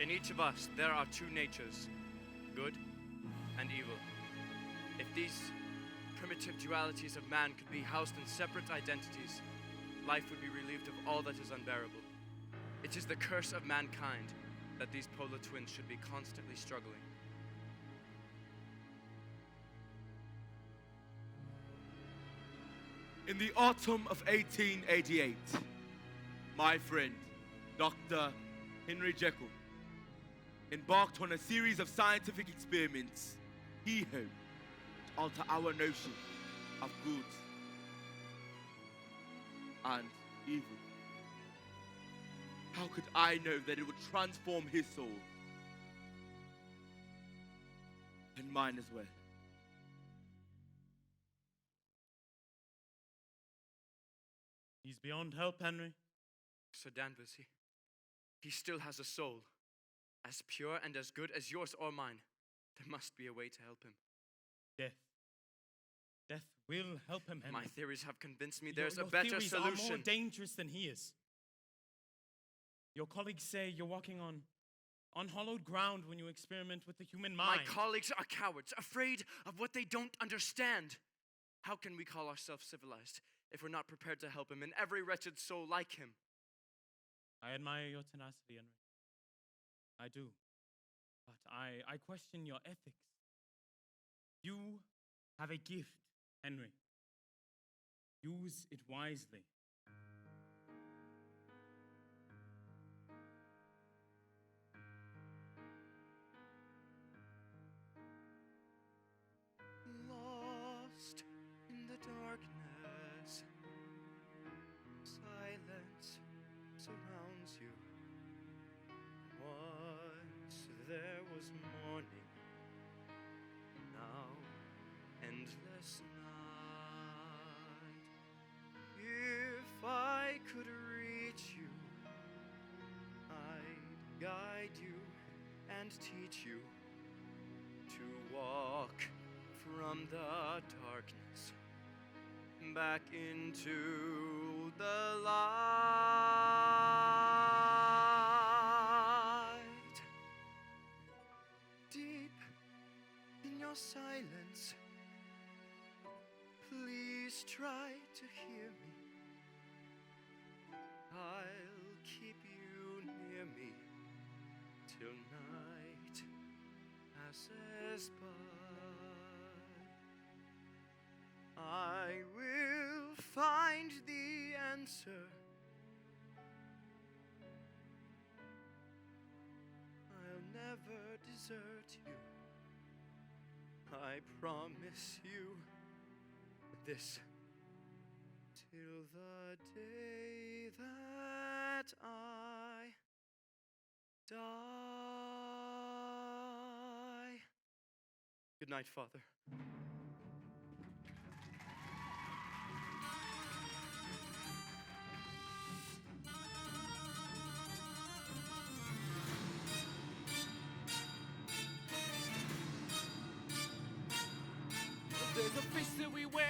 In each of us, there are two natures, good and evil. If these primitive dualities of man could be housed in separate identities, life would be relieved of all that is unbearable. It is the curse of mankind that these polar twins should be constantly struggling. In the autumn of 1888, my friend, Dr. Henry Jekyll, embarked on a series of scientific experiments he hoped to alter our notion of good and evil. How could I know that it would transform his soul and mine as well? He's beyond help, Henry. Sir Danvers, he still has a soul, as pure and as good as yours or mine. There must be a way to help him. Death will help him, Henry. My theories have convinced me there's a Your better theories solution. are more dangerous than he is. Your colleagues say you're walking on unhallowed ground when you experiment with the human mind. My colleagues are cowards, afraid of what they don't understand. How can we call ourselves civilized if we're not prepared to help him and every wretched soul like him? I admire your tenacity, Henry. I do. But I question your ethics. You have a gift, Henry. Use it wisely. Lost in the darkness, silence surrounds you. Once there was morning, now endless night. If I could reach you, I'd guide you and teach you to walk from the darkness back into the light. Deep in your silence, please try to hear me. I'll keep you near me till night passes by. I will find the answer. I'll never desert you. I promise you this till the day that I die. Good night, Father. There's a face that we wear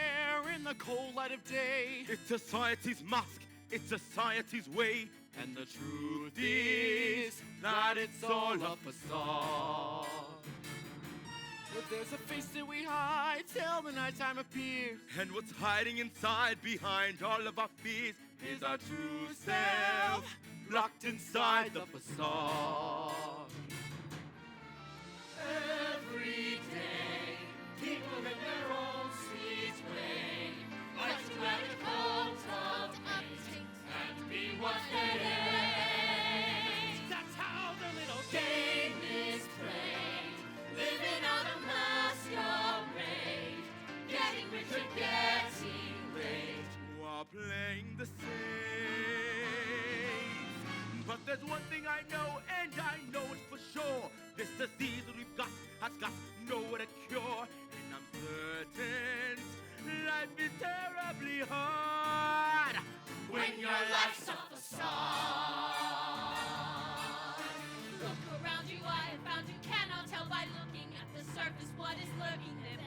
in the cold light of day. It's society's mask, it's society's way. And the truth is that it's all a facade. But there's a face that we hide till the nighttime appears. And what's hiding inside, behind all of our fears, Is our true self locked inside the facade. Every day, people in their own sweet way like to add a cult of hate and be what they hate. That's how the little game is played, living on a masquerade, getting rich and getting raped. while playing the safe. But there's one thing I know, and I know it for sure. This disease that we've got has got nowhere to cure. And I'm certain life is terribly hard When your life's a facade. Look around you, I have found you cannot tell by looking at the surface what is lurking there.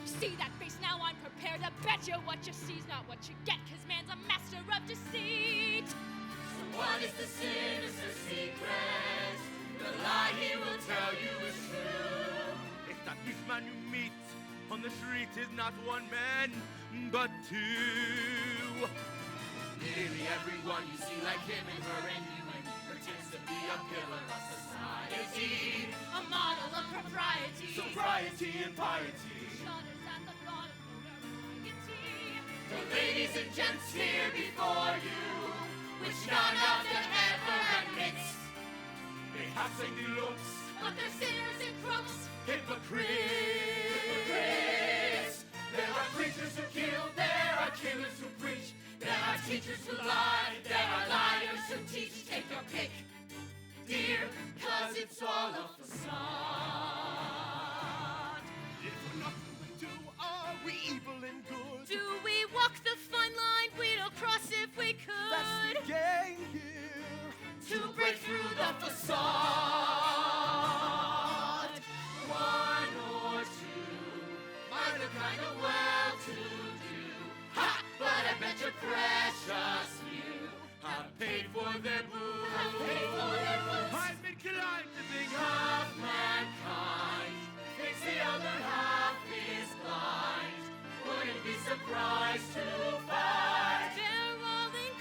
See that face now, I'm prepared to bet you what you see's not what you get, cause man's a master of deceit. So What is the sinister secret? The lie he will tell you is true. It's that this man you meet on the street is not one man, but two. Nearly everyone you see like him and her and you pretends to be a pillar of society, A model of propriety. Sobriety and piety. Shudders at the thought of notoriety. the ladies and gents here before you, which none of them ever admits. They have saintly looks, But they're sinners and crooks. hypocrites. There are preachers who kill, there are killers who preach, there are teachers who lie, there are liars who teach. Take your pick, dear, 'cause it's all a facade. If we're not going to, are we evil and good? Do we walk the fine line we'd cross if we could? That's the game here. To break through the facade. One or two are the kind of well-to-do. Ha! But I bet your precious few have paid for their booze. I've been inclined to think Half mankind thinks the other half is blind. Wouldn't be surprised to find They're all in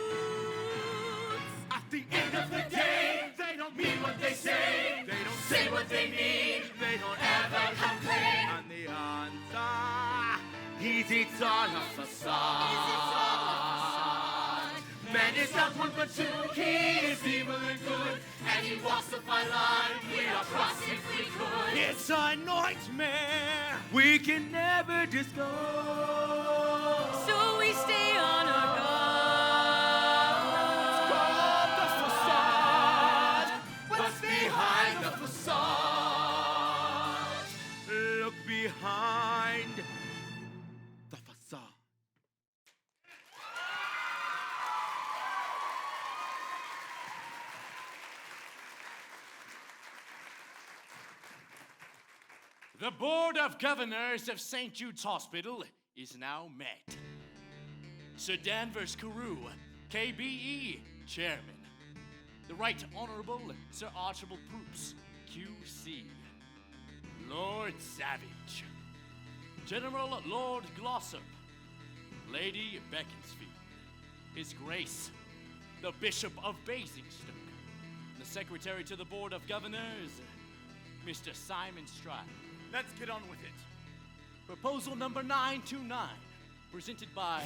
cahoots. at the end of the day, they don't mean what they say. They don't Say what they mean. They don't Ever complain. And the answer is it's all a facade. Man is not one but two, he is evil and good, and he walks the fine line, we'd all cross if we could. It's a nightmare we can never discuss. So we stay on our guard. The facade. What's behind the facade? Look behind the facade. The Board of Governors of St. Jude's Hospital is now met. Sir Danvers Carew, KBE, Chairman. The Right Honorable Sir Archibald Proops, QC. Lord Savage. General Lord Glossop. Lady Beaconsfield. His Grace, the Bishop of Basingstoke. The Secretary to the Board of Governors, Mr. Simon Stride. Let's get on with it. Proposal number 929, presented by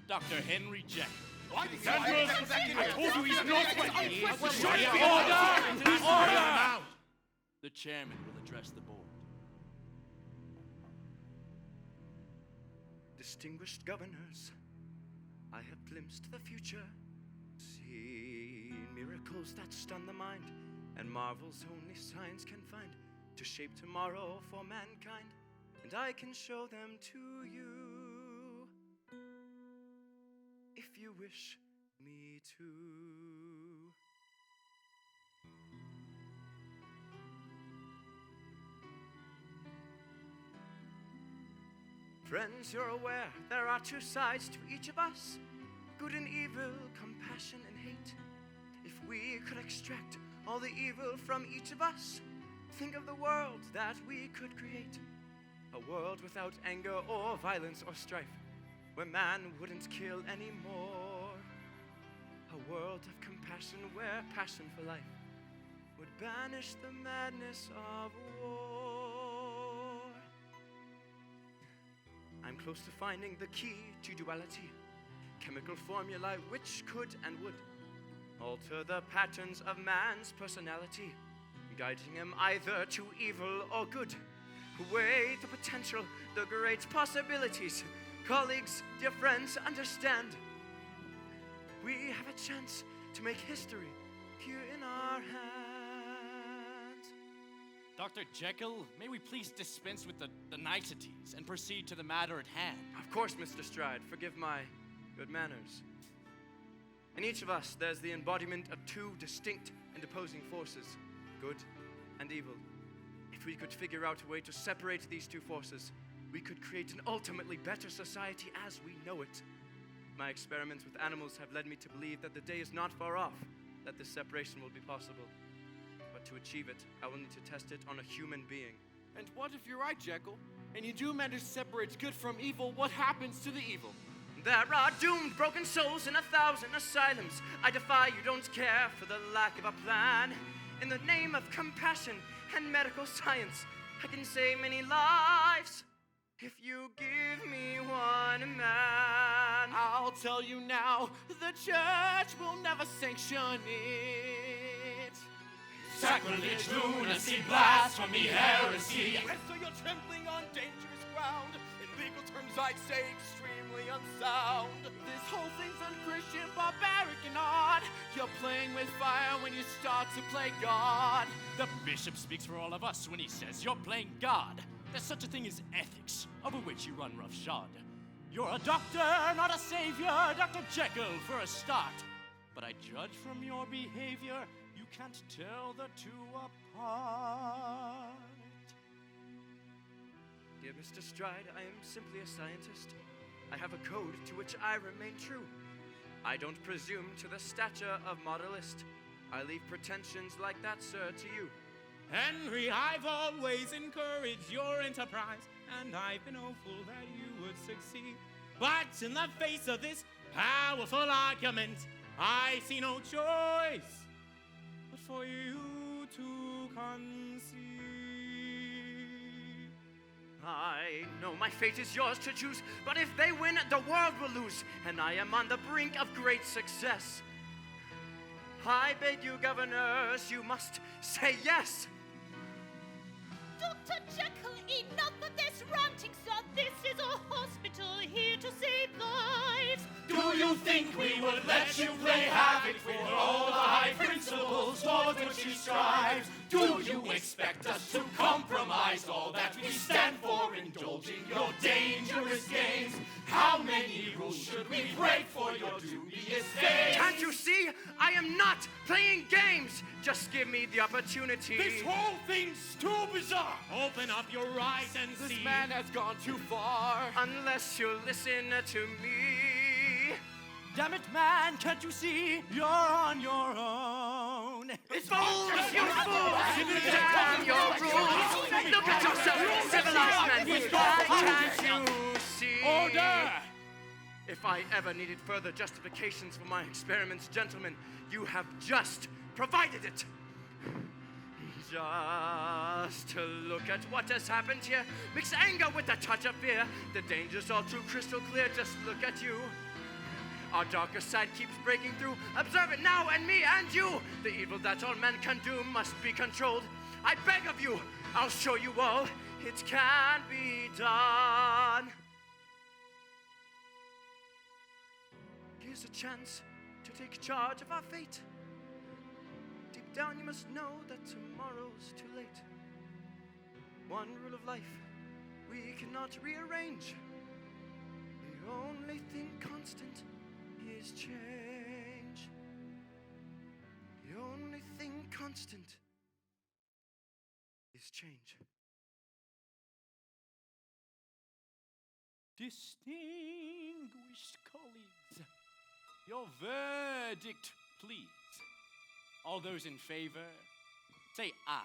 Dr. Henry Jekyll. I told you he's no sweat. Order! The chairman will address the board. Distinguished governors, I have glimpsed the future, seen miracles that stun the mind, and marvels only science can find to shape tomorrow for mankind, and I can show them to you if you wish me to. Friends, you're aware there are two sides to each of us, good and evil, compassion and hate. If we could extract all the evil from each of us, think of the world that we could create. A world without anger or violence or strife, where man wouldn't kill anymore. A world of compassion where passion for life would banish the madness of war. I'm close to finding the key to duality, chemical formulae which could and would alter the patterns of man's personality, guiding him either to evil or good. Weigh the potential, the great possibilities. Colleagues, dear friends, understand. We have a chance to make history here in our hands. Dr. Jekyll, may we please dispense with the niceties and proceed to the matter at hand? Of course, Mr. Stride, forgive my good manners. In each of us, there's the embodiment of two distinct and opposing forces, good and evil. If we could figure out a way to separate these two forces, we could create an ultimately better society as we know it. My experiments with animals have led me to believe that the day is not far off, that this separation will be possible. But to achieve it, I will need to test it on a human being. And what if you're right, Jekyll, and you do manage to separate good from evil? What happens to the evil? There are doomed, broken souls in 1,000 asylums. I defy you don't care for the lack of a plan. In the name of compassion and medical science, I can save many lives if you give me one man. I'll tell you now, the church will never sanction it. Sacrilege, lunacy, blasphemy, heresy. So you're trampling on dangerous ground. In legal terms, I'd say extremely unsound. This whole thing's unchristian, barbaric, and odd. You're playing with fire when you start to play God. The bishop speaks for all of us when he says you're playing God. There's such a thing as ethics, over which you run roughshod. You're a doctor, not a savior, Dr. Jekyll for a start. But I judge from your behavior, you can't tell the two apart. Dear Mr. Stride, I am simply a scientist. I have a code to which I remain true. I don't presume to the stature of modellist. I leave pretensions like that, sir, to you. Henry, I've always encouraged your enterprise, and I've been hopeful that you would succeed. But in the face of this powerful argument, I see no choice but for you to concede. I know my fate is yours to choose, but if they win, the world will lose, and I am on the brink of great success. I beg you, governors, you must say yes. Dr. Jekyll, enough of this ranting, sir. This is a hospital here to save lives. Do you think we would let you play havoc with all the high principles towards which you strive? Do you expect us to compromise all that we stand for, indulging your dangerous games? How many rules should we break for your dubious aims? Can't you see? I am not playing games. Just give me the opportunity. This whole thing's too bizarre. Open up your eyes and This see. man has gone too far. Unless you listen to me. Damn it, man, can't you see? You're on your own. It's fools, you fools! Damn your rules! Look at yourself, civilized men! Why can't you see? Order! If I ever needed further justifications for my experiments, gentlemen, you have just provided it. Just to look at what has happened here, mix anger with a touch of fear. The danger's all too crystal clear, just look at you. Our darker side keeps breaking through. Observe it now, and me and you. The evil that all men can do must be controlled. I beg of you, I'll show you all. It can be done. Here's a chance to take charge of our fate. Deep down you must know that tomorrow's too late. One rule of life we cannot rearrange. The only thing constant is change. The only thing constant is change. Distinguished colleagues, your verdict, please. All those in favor, say aye.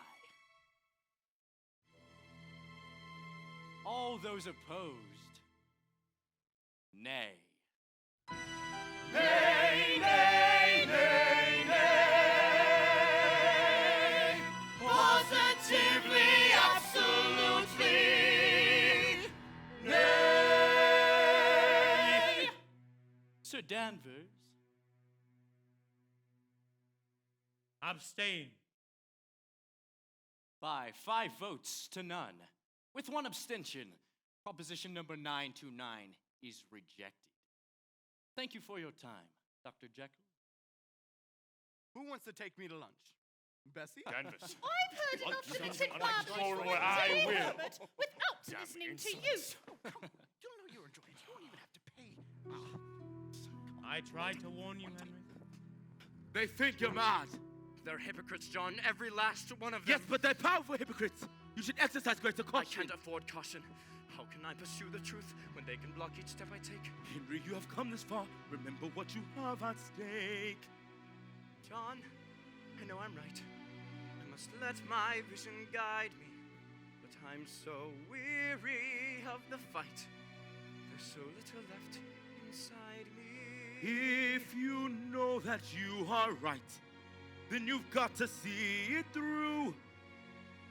All those opposed, nay. Nay, nay, nay, nay. Positively, absolutely. Nay. Sir Danvers, Abstain. by 5 votes to none, with 1 abstention, proposition number 929 is rejected. Thank you for your time, Dr. Jekyll. Who wants to take me to lunch? Bessie? Danvers. I've heard enough limited I babblings will, from I Dr. will. Herbert without listening to you. You'll know you're enjoying it. You don't even have to pay. I tried to warn you, Henry. They think you're mad. They're hypocrites, John, every last one of them. Yes, but they're powerful hypocrites. You should exercise greater I caution. can't afford caution. How How can I pursue the truth when they can block each step I take? Henry, you have come this far. Remember what you have at stake. John, I know I'm right. I must let my vision guide me. But I'm so weary of the fight. There's so little left inside me. If you know that you are right, then you've got to see it through.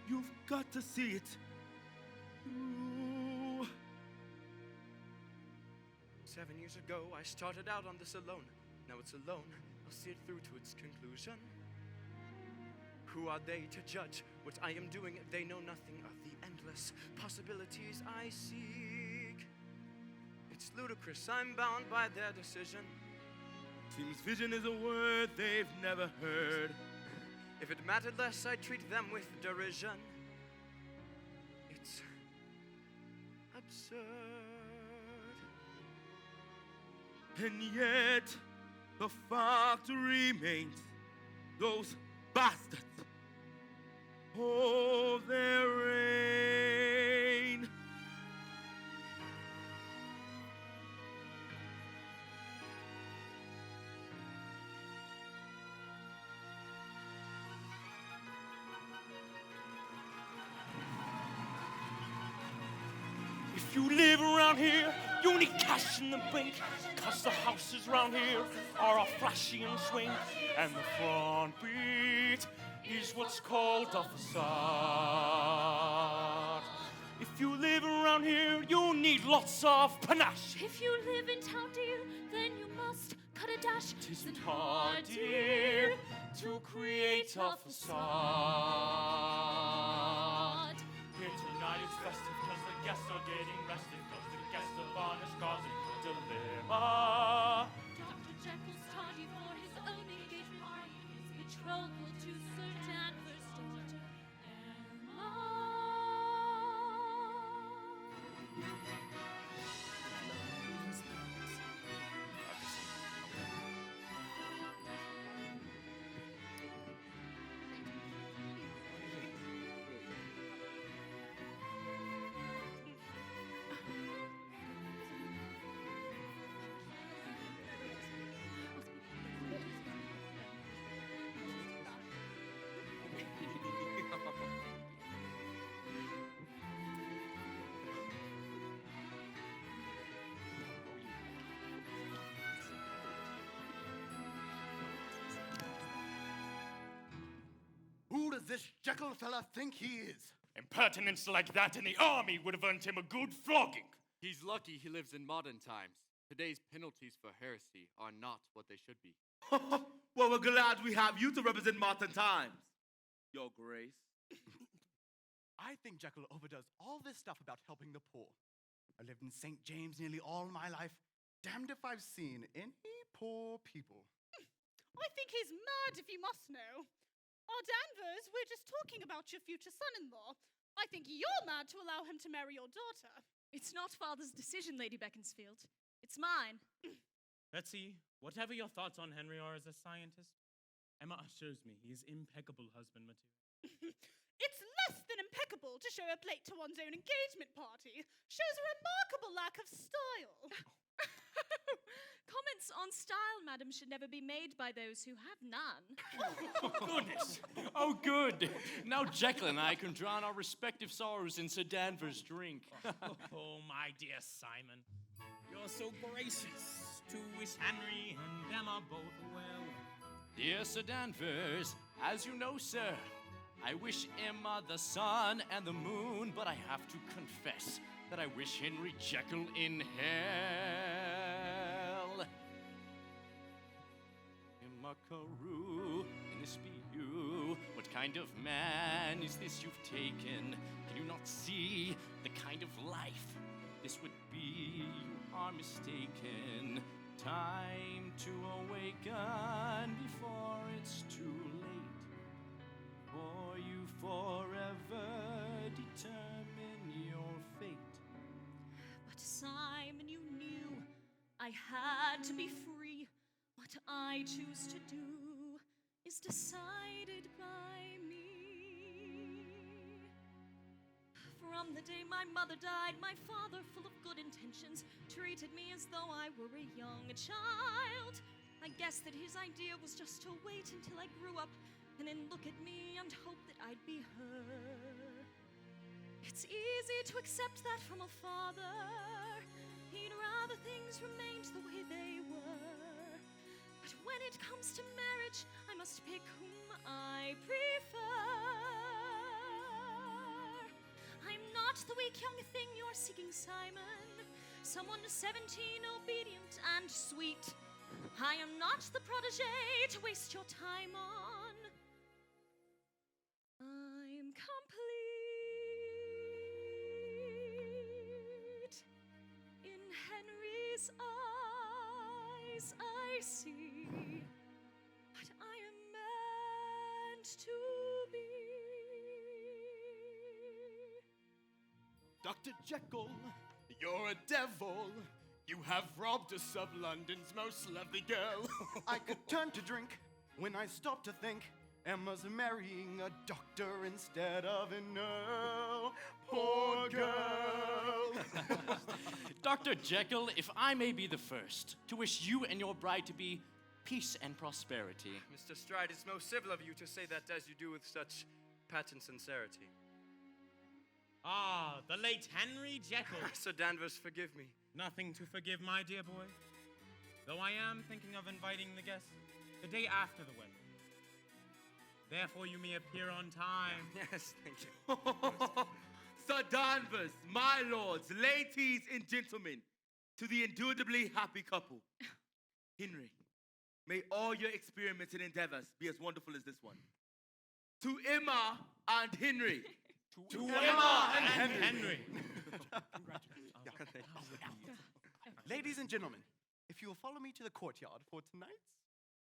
You've got to see it through. 7 years ago, I started out on this alone. Now it's alone. I'll see it through to its conclusion. Who are they to judge what I am doing? They know nothing of the endless possibilities I seek. It's ludicrous. I'm bound by their decision. Seems vision is a word they've never heard. If it mattered less, I'd treat them with derision. It's absurd. And yet, the fact remains, those bastards hold their reign. If you live around here, you need cash in the bank. Cause the houses around here are all flashy and swing. And the front beat is what's called a facade. If you live around here, you need lots of panache. If you live in town, dear, then you must cut a dash. Tisn't hard, dear, to create a facade. Here tonight it's festive cause the guests are getting restive. Cause the guests of honor's causing a dilemma. Dr. Jekyll's tardy for his own engagement party. His betrothal to Sir Danvers' daughter, Emma. Who does this Jekyll fella think he is? Impertinence like that in the army would have earned him a good flogging. He's lucky he lives in modern times. Today's penalties for heresy are not what they should be. Well, we're glad we have you to represent modern times, Your Grace. I think Jekyll overdoes all this stuff about helping the poor. I lived in St. James nearly all my life. Damned if I've seen any poor people. I think he's mad, if you must know. Danvers, we're just talking about your future son-in-law. I think you're mad to allow him to marry your daughter. It's not father's decision, Lady Beaconsfield. It's mine. Betsy, whatever your thoughts on Henry are as a scientist, Emma assures me he is impeccable husband material. It's less than impeccable to show up late to one's own engagement party. Shows a remarkable lack of style. Comments on style, madam, should never be made by those who have none. Oh, goodness. Oh, good. Now Jekyll and I can drown our respective sorrows in Sir Danvers' drink. Oh, my dear Simon, you're so gracious to wish Henry and Emma both well. Dear Sir Danvers, as you know, sir, I wish Emma the sun and the moon, but I have to confess that I wish Henry Jekyll in hell. Emma Carew, can this be you? What kind of man is this you've taken? Can you not see the kind of life this would be? You are mistaken. Time to awaken before it's too late. For you forever determine your fate. But Simon, you knew I had to be free. What I choose to do is decided by me. From from the day my mother died, my father, full of good intentions, treated me as though I were a young child. I guess that his idea was just to wait until I grew up and then look at me and hope that I'd be her. It's easy to accept that from a father. He'd rather things remained the way they were. But when it comes to marriage, I must pick whom I prefer. I'm not the weak young thing you're seeking, Simon. Someone 17, obedient and sweet. I am not the protege to waste your time on. I'm complete. In Henry's eyes, I see what I am meant to be. Dr. Jekyll, you're a devil. You have robbed us of London's most lovely girl. I could turn to drink when I stop to think Emma's marrying a doctor instead of an earl. Poor girl. Dr. Jekyll, if I may be the first to wish you and your bride to be peace and prosperity. Mr. Stride, it's most civil of you to say that as you do with such patent sincerity. Ah, the late Henry Jekyll. Sir Danvers, forgive me. Nothing to forgive, my dear boy. Though I am thinking of inviting the guests the day after the wedding. Therefore, you may appear on time. Yes, thank you. Sir Danvers, my lords, ladies and gentlemen, to the indubitably happy couple. Henry, may all your experiments and endeavors be as wonderful as this one. To Emma and Henry. To Emma and Henry. Ladies and gentlemen, if you will follow me to the courtyard for tonight's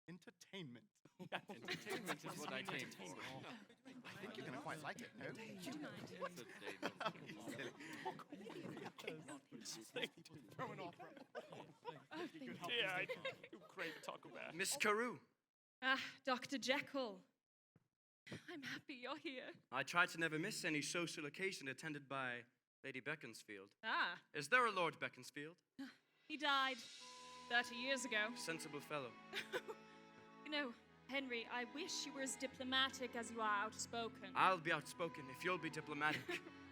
entertainment. Entertainment is what I came for. I think you're going to quite like it, no? What's a day? Throw an opera. Yeah, I do crave Taco Bell. Miss Carew, Ah, Dr. Jekyll. I'm happy you're here. I try to never miss any social occasion attended by Lady Beaconsfield. Ah, Is there a Lord Beaconsfield? he died 30 years ago. Sensible fellow. You know, Henry, I wish you were as diplomatic as you are outspoken. I'll be outspoken if you'll be diplomatic.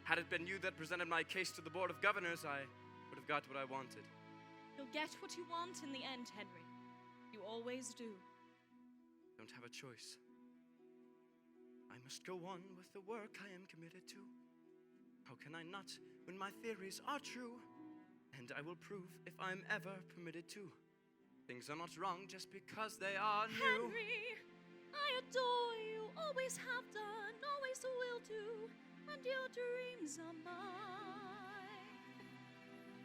Had it been you that presented my case to the Board of Governors, I would have got what I wanted. You'll get what you want in the end, Henry. You always do. Don't have a choice. I must go on with the work I am committed to. How can I not when my theories are true? And I will prove if I'm ever permitted to. Things are not wrong just because they are new. Henry, I adore you, always have done, always will do, and your dreams are mine.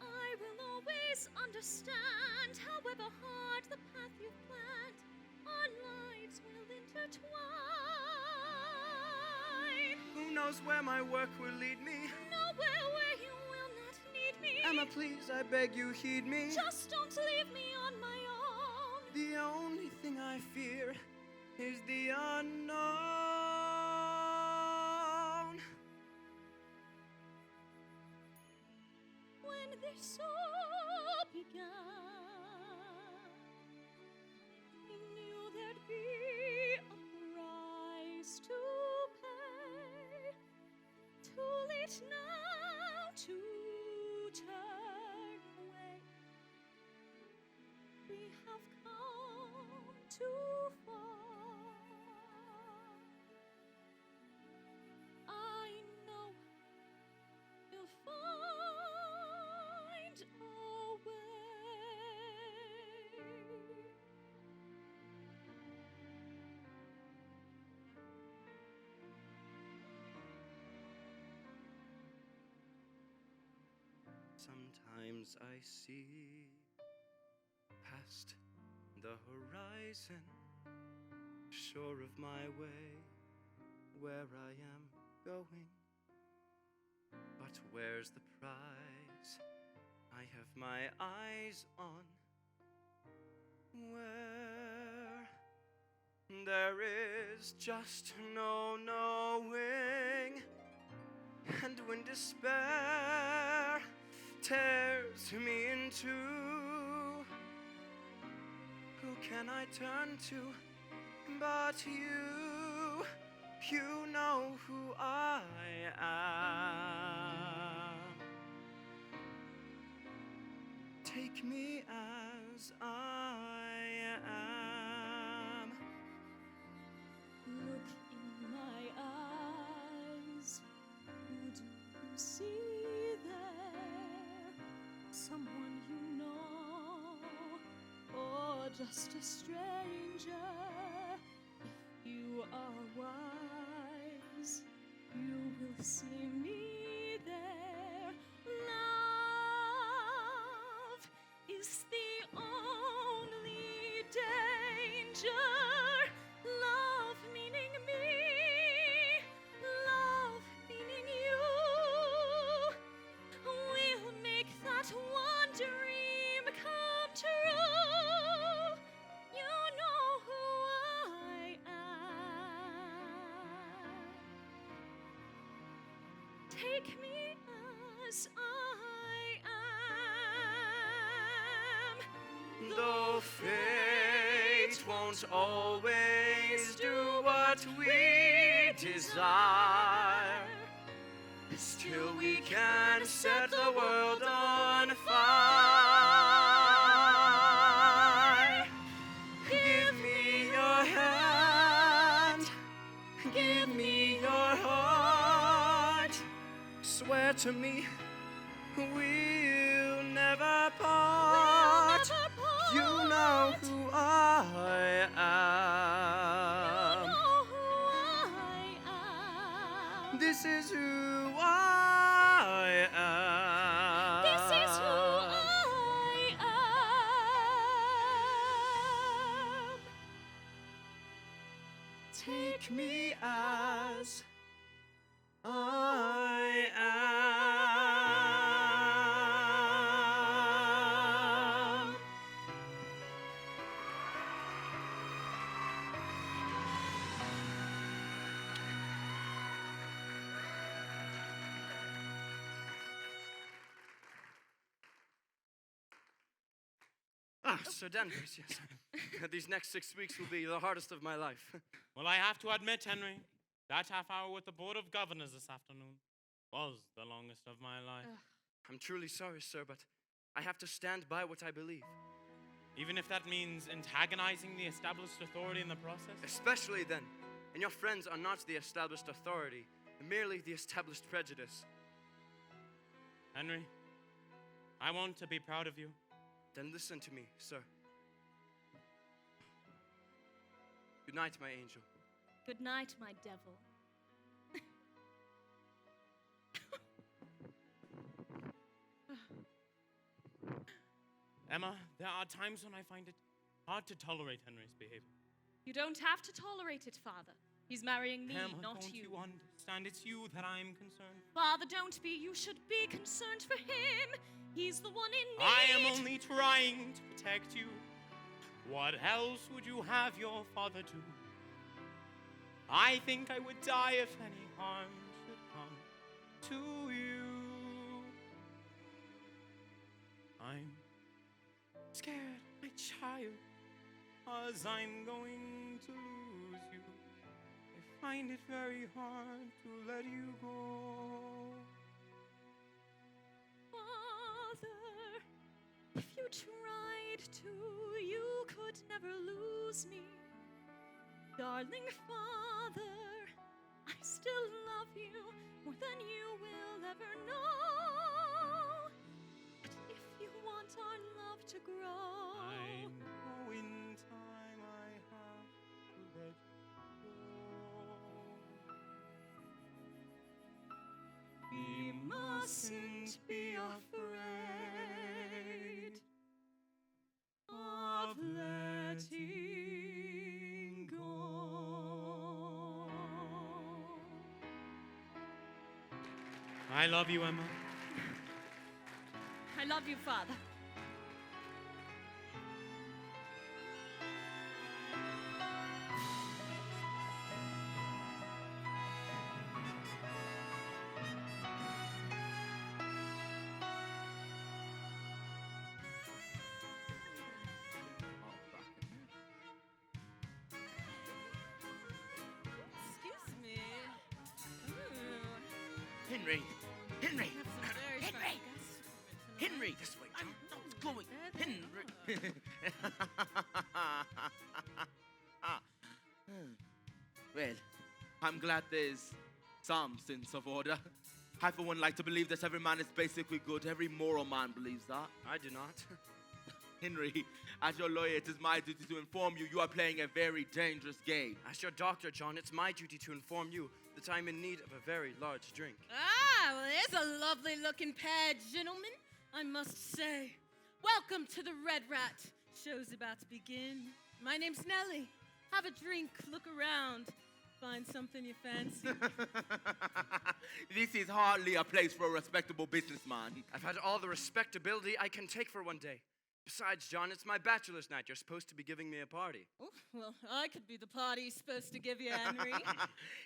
I will always understand, however hard the path you've planned, our lives will intertwine. Who knows where my work will lead me? Nowhere where you will not need me. Emma, please, I beg you, heed me. Just don't leave me on my own. The only thing I fear is the unknown. When this all began, I knew there'd be a price to pay. Too late now to turn away. We have come too far. I know you'll find a way. Sometimes I see past the horizon, sure of my way, where I am going. But where's the prize I have my eyes on? Where there is just no knowing. And when despair tears me in two, who can I turn to but you? You know who I am. Take me as I am. Look in my eyes. Who do you see there? Someone you know, or just a stranger? If you are wise, you will see me there. Love is the only danger. Love meaning me, love meaning you. We'll make that one dream come true. You know who I am. Take me as I am. Though fate won't always do what we desire, still we can set the world on fire. Give me your hand, give me your heart. Swear to me we'll never part. You know who I am. This is who I am. This is who I am. Take me as I am. Sir Danvers, yes. These next 6 weeks will be the hardest of my life. Well, I have to admit, Henry, that half hour with the Board of Governors this afternoon was the longest of my life. I'm truly sorry, sir, but I have to stand by what I believe. Even if that means antagonizing the established authority in the process? Especially then. And your friends are not the established authority, merely the established prejudice. Henry, I want to be proud of you. Then listen to me, sir. Good night, my angel. Good night, my devil. Emma, there are times when I find it hard to tolerate Henry's behavior. You don't have to tolerate it, Father. He's marrying me, Emma, not don't you. you understand? It's you that I'm concerned. Father, don't be. You should be concerned for him. He's the one in need. I am only trying to protect you. What else would you have your father do? I think I would die if any harm should come to you. I'm scared, my child, 'cause I'm going to lose you. I find it very hard to let you go. Father, if you tried to, you could never lose me. Darling Father, I still love you more than you will ever know. But if you want our love to grow, I know in time I have to let you go. we mustn't be afraid of letting go. I love you, Emma. I love you, Father. Henry! Henry! We have some very special Henry! guests coming tonight. Henry, this way. No, it's going. Henry. Well, I'm glad there's some sense of order. I, for one, like to believe that every man is basically good. Every moral man believes that. I do not. Henry, as your lawyer, it is my duty to inform you are playing a very dangerous game. As your doctor, John, it's my duty to inform you that I'm in need of a very large drink. Ah, well, there's a lovely looking pair, gentlemen, I must say. Welcome to the Red Rat. Show's about to begin. My name's Nellie. Have a drink, look around, find something you fancy. This is hardly a place for a respectable businessman. I've had all the respectability I can take for one day. Besides, John, it's my bachelor's night. You're supposed to be giving me a party. Oh, well, I could be the party he's supposed to give you, Henry.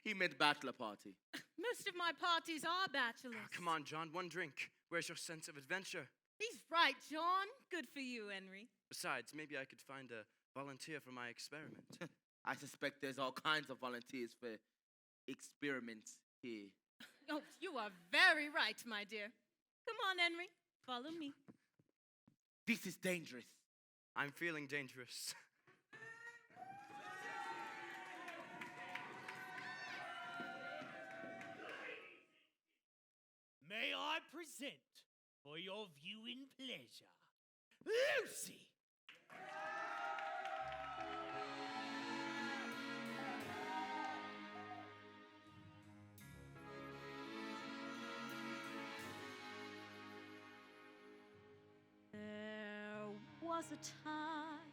He meant bachelor party. Most of my parties are bachelors. Oh, come on, John, one drink. Where's your sense of adventure? He's right, John. Good for you, Henry. Besides, maybe I could find a volunteer for my experiment. I suspect there's all kinds of volunteers for experiments here. Oh, you are very right, my dear. Come on, Henry. Follow me. This is dangerous. I'm feeling dangerous. May I present, for your viewing pleasure, Lucy! There was a time,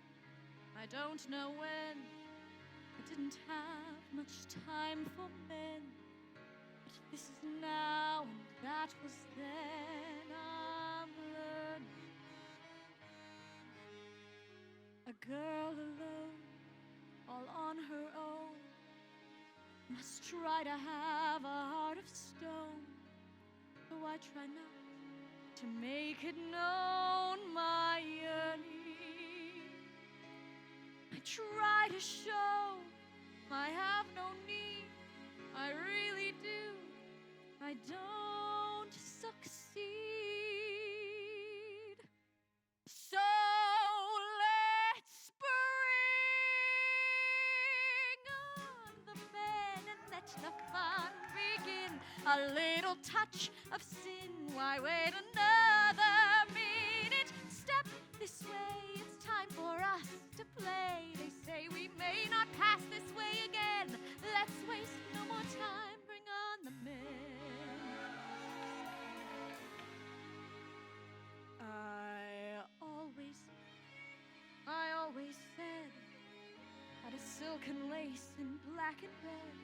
I don't know when, I didn't have much time for men. But this is now, and that was then. I'm learning. A girl alone, all on her own, must try to have a heart of stone. Though I try not to make it known, my yearning. I try to show I have no need. I really do. I don't succeed. So let's bring on the men and let the fun begin. A little touch of sin. Why wait another minute? Step this way. It's time for us to play. They say we may not pass this way again. Let's waste no more time. Bring on the men. I always said that a silken lace in black and red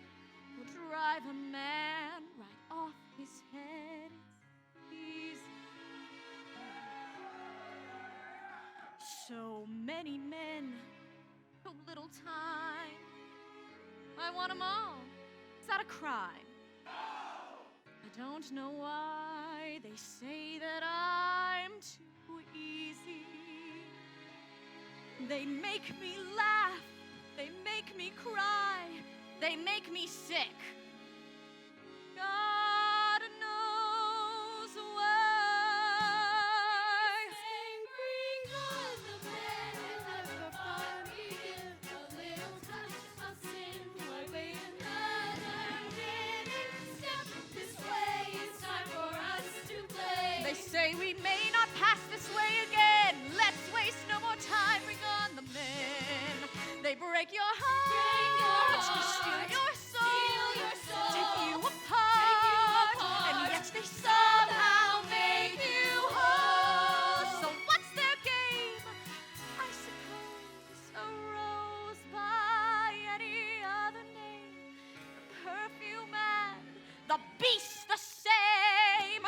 will drive a man right off his head. It's easy. So many men, so little time. I want them all. Is that a crime? I don't know why they say that I'm too easy. They make me laugh, they make me cry, they make me sick. God knows why. Say, bring on the men and let the fun begin. A little touch of sin, why wait another minute? Step this way, it's time for us to play. They say we may not pass this way again. Let's waste no more time. Bring on the men. They break your heart, steal your soul, take you apart, and yet they somehow make you whole. So what's their game? I suppose a rose by any other name. The perfume and the beast the same.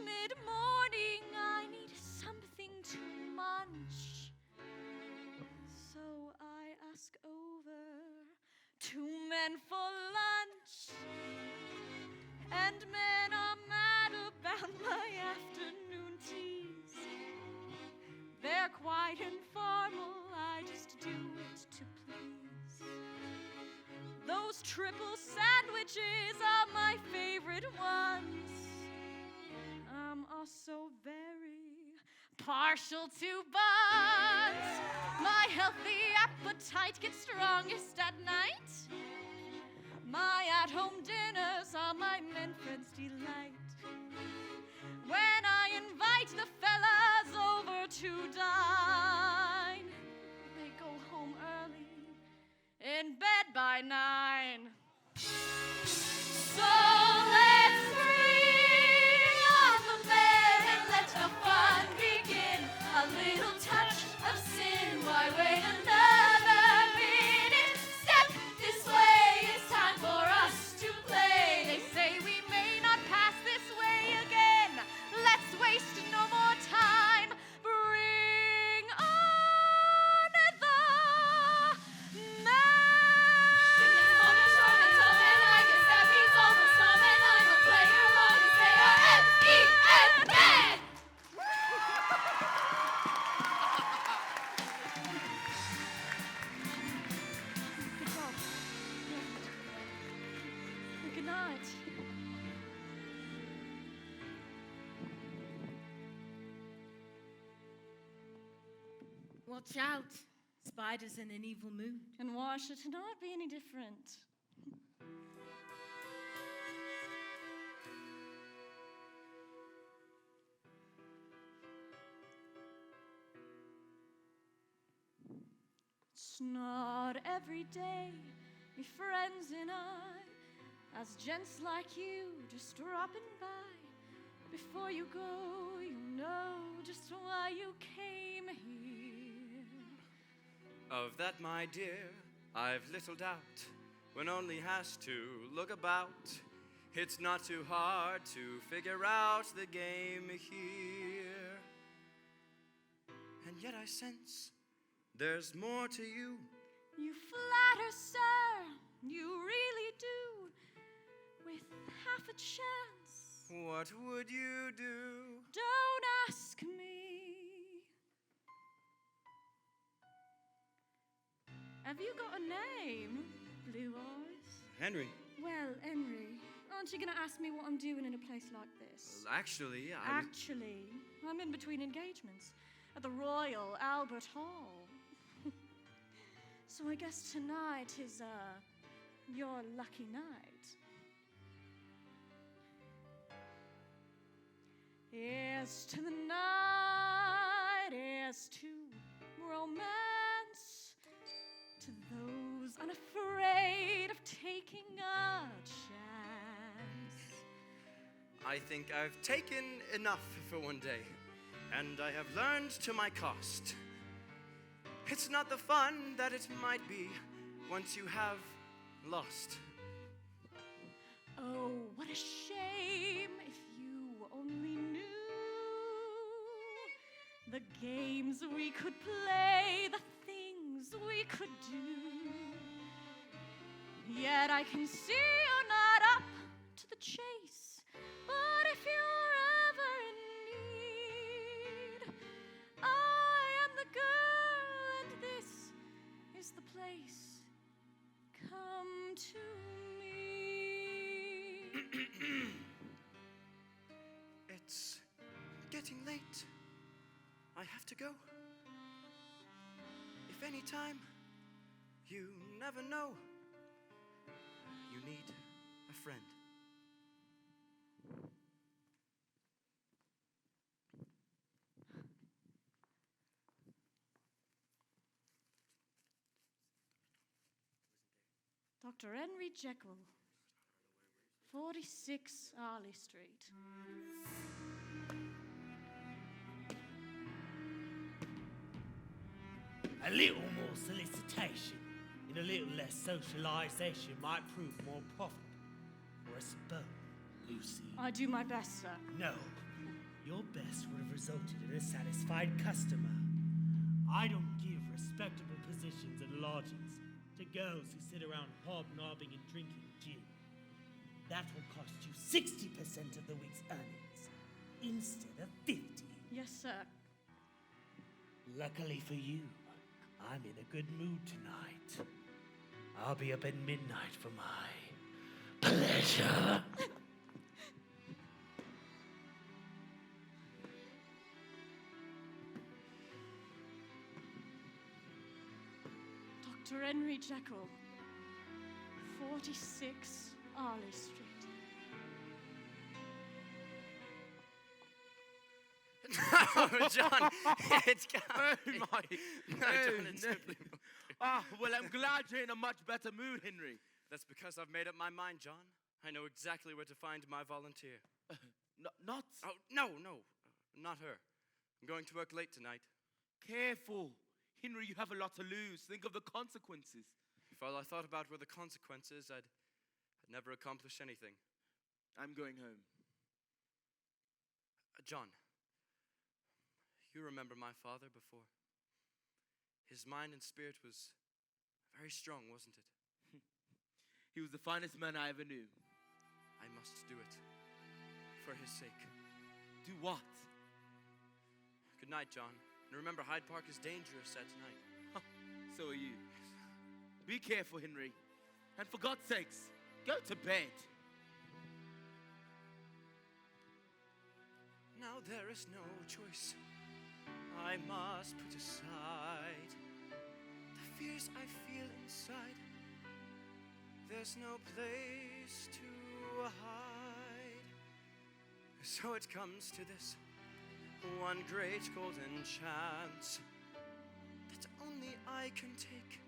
mid-morning I need something to munch. So I ask over 2 men for lunch. And men are mad about my afternoon teas. They're quite informal, I just do it to please. Those triple sandwiches are my favorite ones. I'm also very partial to buns. My healthy appetite gets strongest at night. My at-home dinners are my men friends' delight. When I invite the fellas over to dine, they go home early, in bed by 9. So let's bring on the bed and let the fun begin. A little touch of sin, why wait another minute? Step this way, it's time for us to play. They say we may not pass this way again. Let's waste no more time. Bring on the I guess that means over some, and I'm a player long as they are F-E-N men. Good job. Good night. Watch out. Spider's in an evil mood. And why should tonight be any different? It's not every day me friends and I, as gents like you, just dropping by. Before you go, you know just why you came here. Of that, my dear, I've little doubt. One only has to look about. It's not too hard to figure out the game here. And yet I sense there's more to you. You flatter, sir, you really do. With half a chance, What would you do? don't ask me. Have you got a name, Blue Eyes? Henry. Well, Henry, aren't you going to ask me what I'm doing in a place like this? Actually, Actually, I'm in between engagements at the Royal Albert Hall. So I guess tonight is, your lucky night. Here's to the night, here's to romance, to those unafraid of taking a chance. I think I've taken enough for one day, and I have learned to my cost. It's not the fun that it might be once you have lost. Oh, what a shame if you only knew the games we could play, the things we could do. Yet I can see you're not up to the chase. But if you're ever in need, I am the girl, and this is the place. Come to me. It's getting late. I have to go. If any time, you never know. You need a friend. Dr. Henry Jekyll, 46 Arley Street. A little more solicitation and a little less socialization might prove more profitable for us both, Lucy. I do my best, sir. No, Your best would have resulted in a satisfied customer. I don't give respectable positions and lodgings to girls who sit around hobnobbing and drinking gin. That will cost you 60% of the week's earnings instead of 50. Yes, sir. Luckily for you, I'm in a good mood tonight. I'll be up at midnight for my pleasure. Dr. Henry Jekyll, 46 Arley Street. No, John, it's Oh my! No, John, it's simply. Ah, well, I'm glad you're in a much better mood, Henry. That's because I've made up my mind, John. I know exactly where to find my volunteer. Not Oh, no, not her. I'm going to work late tonight. careful, Henry. You have a lot to lose. Think of the consequences. If all I thought about were the consequences, I'd never accomplish anything. I'm going home. John, you remember my father before? His mind and spirit was very strong, wasn't it? He was the finest man I ever knew. I must do it. For his sake. Do what? Good night, John. And remember, Hyde Park is dangerous at night. So are you. Be careful, Henry. And for God's sakes, go to bed. Now there is no choice. I must put aside the fears I feel inside. There's no place to hide. So it comes to this one great golden chance that only I can take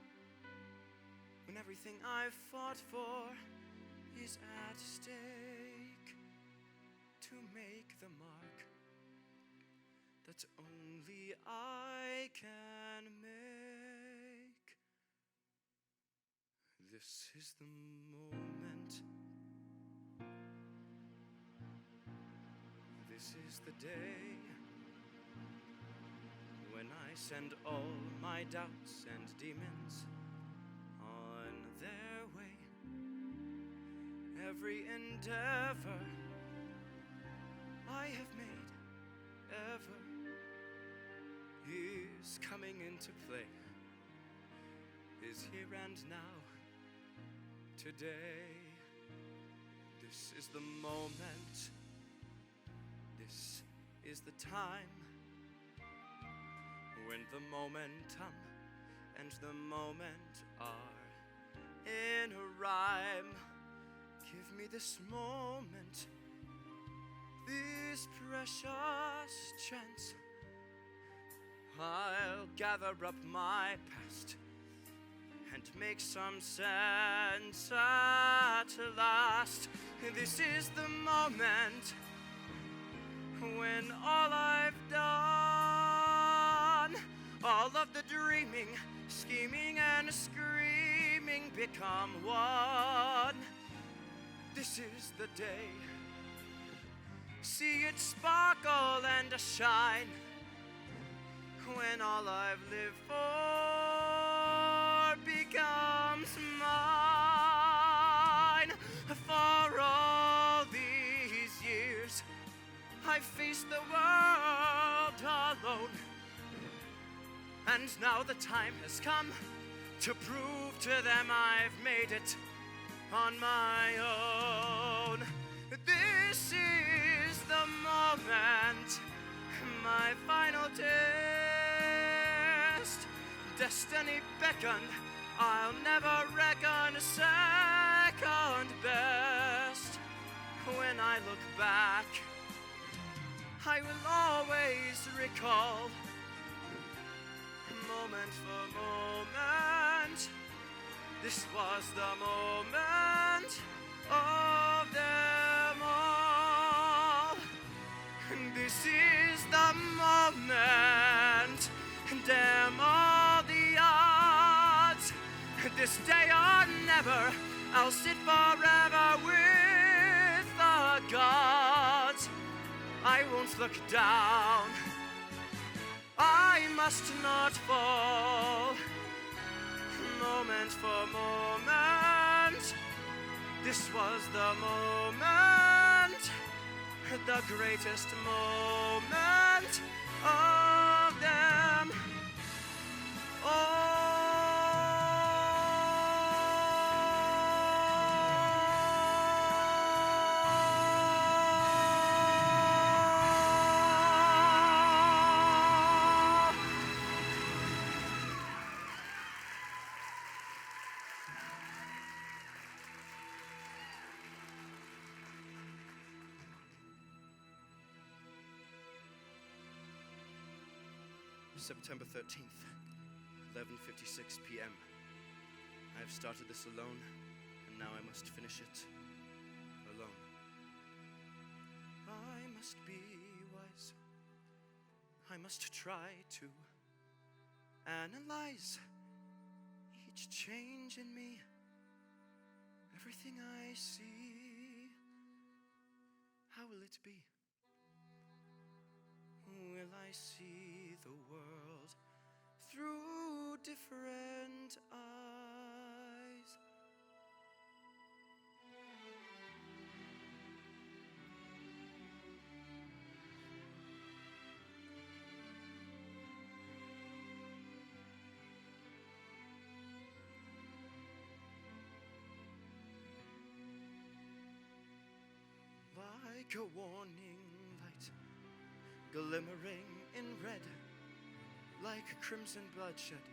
when everything I've fought for is at stake, to make the mark that only I can make. This is the moment. This is the day when I send all my doubts and demons on their way. Every endeavor I have made ever is coming into play, is here and now, today. This is the moment, this is the time, when the momentum and the moment are in a rhyme. Give me this moment, this precious chance. I'll gather up my past and make some sense at last. This is the moment when all I've done, all of the dreaming, scheming and screaming become one. This is the day. See it sparkle and shine when all I've lived for becomes mine. For all these years I faced the world alone, and now the time has come to prove to them I've made it on my own. This is the moment, my final test. Destiny beckoned, I'll never reckon second best. When I look back, I will always recall, moment for moment, this was the moment of them all. This is the moment, damn all the odds. This day or never, I'll sit forever with the gods. I won't look down. I must not fall. Moment for moment, this was the moment, the greatest moment of them all. September 13th, 11:56 p.m. I have started this alone, and now I must finish it alone. I must be wise. I must try to analyze each change in me, everything I see. How will it be? Will I see the world through different eyes? Like a warning light, glimmering in red, like crimson bloodshed,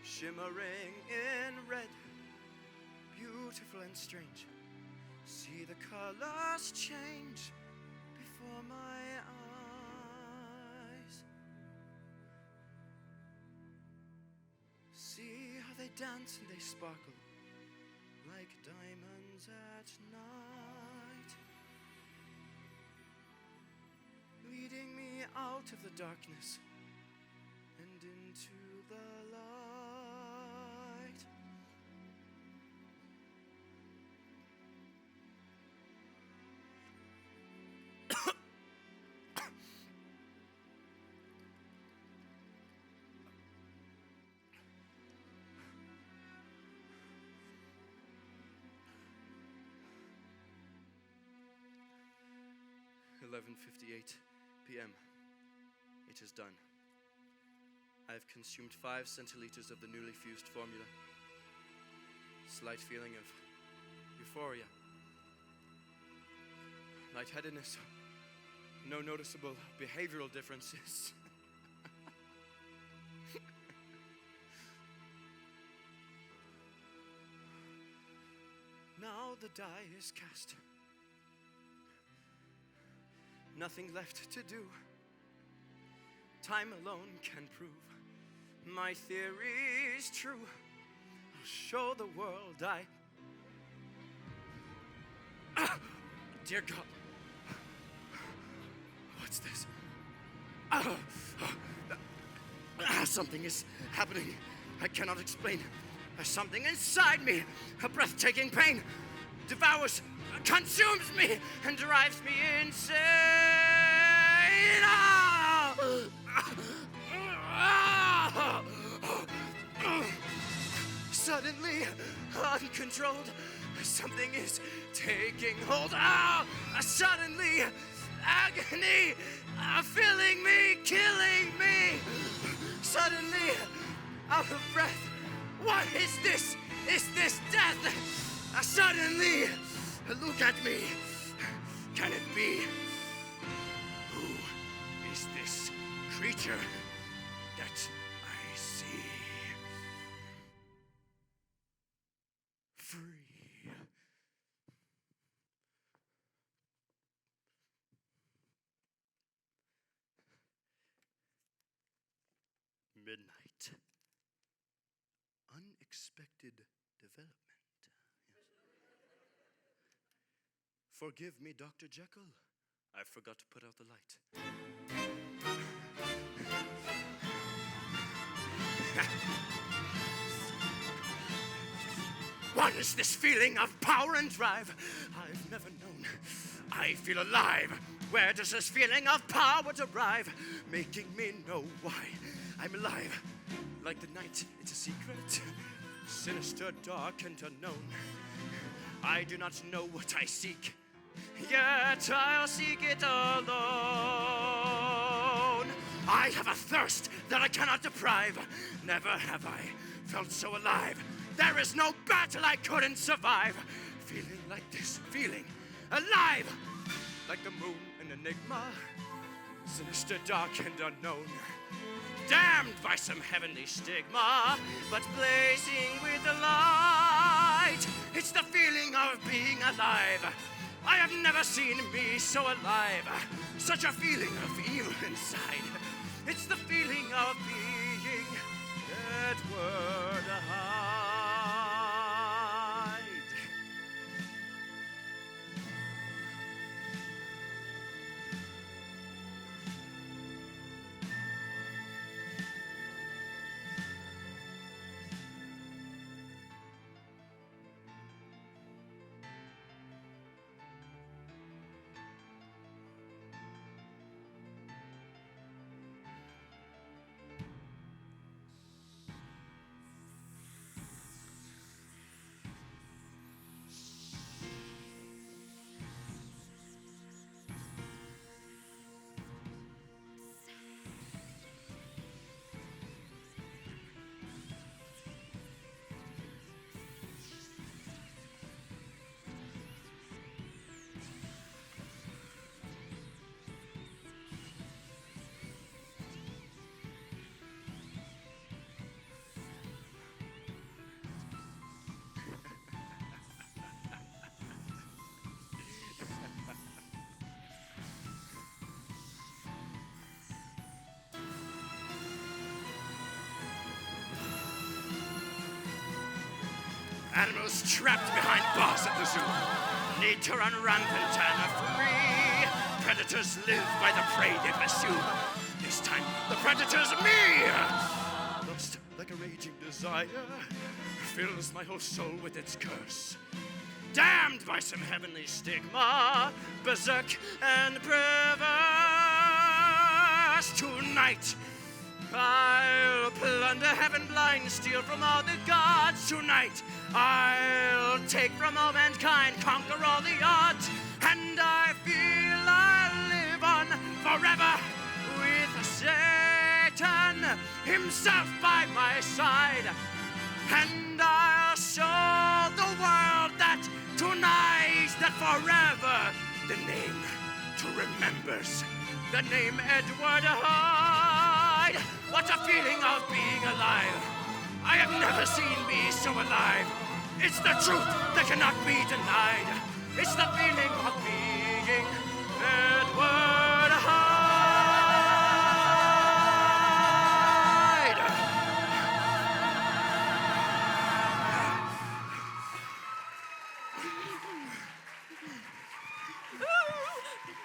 shimmering in red, beautiful and strange. See the colors change before my eyes. See how they dance and they sparkle like diamonds at night, leading me out of the darkness and into the light. 11:58 p.m. It is done. I have consumed 5 centiliters of the newly fused formula. Slight feeling of euphoria. Lightheadedness. No noticeable behavioral differences. Now the die is cast. Nothing left to do. Time alone can prove my theory is true. I'll show the world I... Ah! Dear God. What's this? Something is happening. I cannot explain. Something inside me, a breathtaking pain, devours, consumes me, and drives me insane. Suddenly, uncontrolled, something is taking hold. Suddenly, agony, filling me, killing me. Suddenly, out of breath. What is this? Is this death? Suddenly, look at me. Can it be? Who is this creature that I see? Free. Midnight. Unexpected development. Forgive me, Dr. Jekyll. I forgot to put out the light. What is this feeling of power and drive I've never known? I feel alive, Where does this feeling of power derive, making me know why I'm alive? Like the night, it's a secret, sinister, dark, and unknown. I do not know what I seek, yet I'll seek it alone. I have a thirst that I cannot deprive. Never have I felt so alive. There is no battle I couldn't survive. Feeling like this, feeling alive. Like the moon, an enigma, sinister, dark, and unknown. Damned by some heavenly stigma, but blazing with the light. It's the feeling of being alive. I have never seen me so alive. Such a feeling of evil inside. It's the feeling of being Edward Hyde. Animals trapped behind bars at the zoo need to run rampant and are free. Predators live by the prey they pursue. This time, the predator's me! Lust, like a raging desire, fills my whole soul with its curse. Damned by some heavenly stigma, berserk and perverse. Tonight, I'll plunder heaven blind, steal from all the gods. Tonight, I'll take from all mankind, conquer all the odds. And I feel I live on forever with Satan himself by my side. And I'll show the world that tonight, that forever, the name to remembers, the name Edward Hyde. What a feeling of being alive. I have never seen me so alive. It's the truth that cannot be denied. It's the feeling of being Edward Hyde.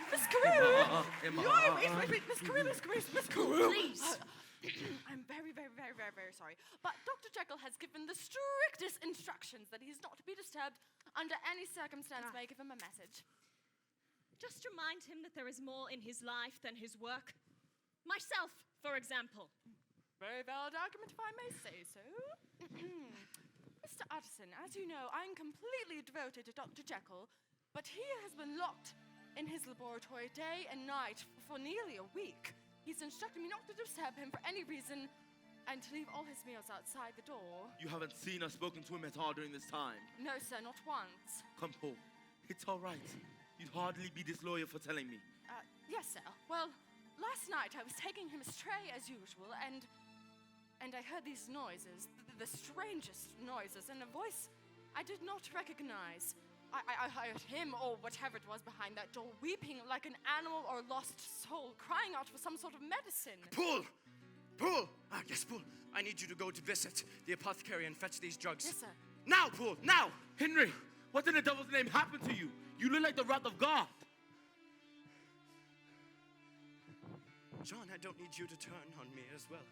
Miss Carew! Emma. Wait, Miss Carew, please. I'm very sorry. But Dr. Jekyll has given the strictest instructions that he's not to be disturbed under any circumstance. May I give him a message? Just remind him that there is more in his life than his work. Myself, for example. Very valid argument, if I may say so. Mr. Utterson, as you know, I'm completely devoted to Dr. Jekyll, but he has been locked in his laboratory day and night for nearly a week. He's instructed me not to disturb him for any reason and to leave all his meals outside the door. You haven't seen or spoken to him at all during this time. No, sir, not once. Come, Paul. It's all right. You'd hardly be disloyal for telling me. Yes, sir. Well, last night I was taking him astray as usual, and I heard these noises, the strangest noises, and a voice I did not recognize. I heard him, or whatever it was behind that door, weeping like an animal or lost soul, crying out for some sort of medicine. Paul! Paul! Yes, Paul. I need you to go to visit the apothecary and fetch these drugs. Yes, sir. Now, Paul, now! Henry, what in the devil's name happened to you? You look like the wrath of God. John, I don't need you to turn on me as well.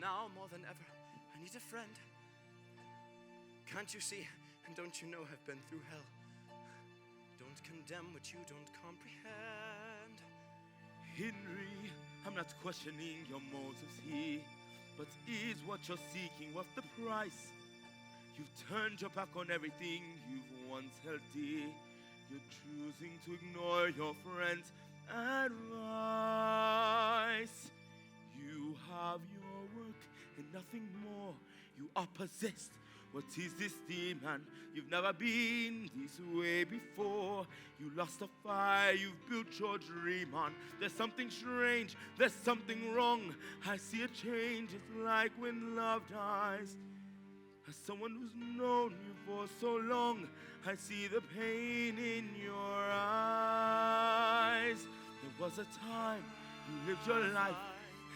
Now, more than ever, I need a friend. Can't you see? And don't you know I've been through hell? Don't condemn what you don't comprehend. Henry, I'm not questioning your motives here, but is what you're seeking worth the price? You've turned your back on everything you've once held dear. You're choosing to ignore your friends' advice. You have your work and nothing more. You are possessed. What is this demon? You've never been this way before. You lost a fire you've built your dream on. There's something strange, there's something wrong. I see a change, it's like when love dies. As someone who's known you for so long, I see the pain in your eyes. There was a time you lived your life,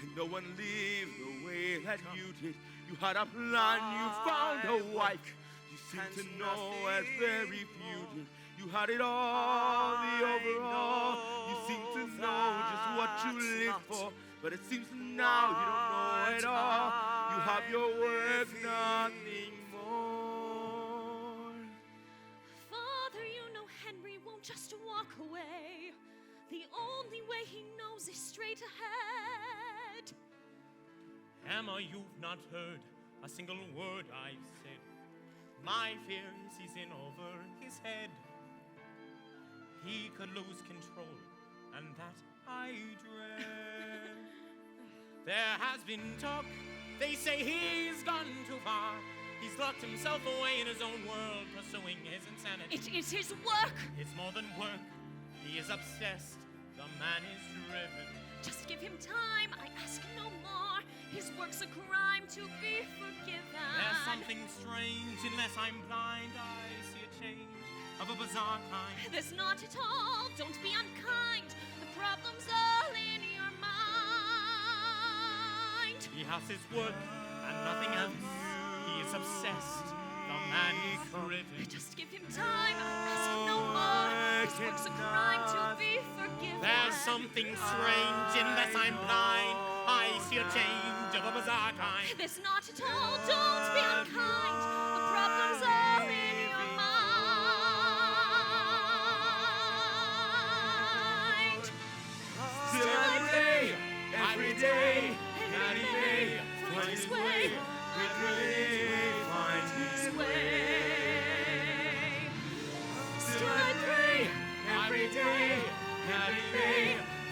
and no one lived the way that you did. You had a plan, you found a wife. You seemed to know as very few did. You had it all, the overall. You seem to know just what you live for. But it seems now you don't know at all. You have your work, nothing more. Father, you know Henry won't just walk away. The only way he knows is straight ahead. Emma, you've not heard a single word I've said. My fear is he's in over his head. He could lose control, and that I dread. There has been talk, they say he's gone too far. He's locked himself away in his own world, pursuing his insanity. It is his work. It's more than work. He is obsessed. The man is driven. Just give him time. I ask no more. His work's a crime to be forgiven. There's something strange. Unless I'm blind, I see a change of a bizarre kind. There's not at all. Don't be unkind. The problem's all in your mind. He has his work and nothing else. He is obsessed. The man is driven. Just give him time. I ask no more. His work's a crime to be forgiven. There's something strange. Unless I'm blind, I see a change of a bizarre kind. There's not at all. Don't be unkind. The problem's all in your mind. Still every day, that he may find his way. Henry find his way. Still I pray every day that he may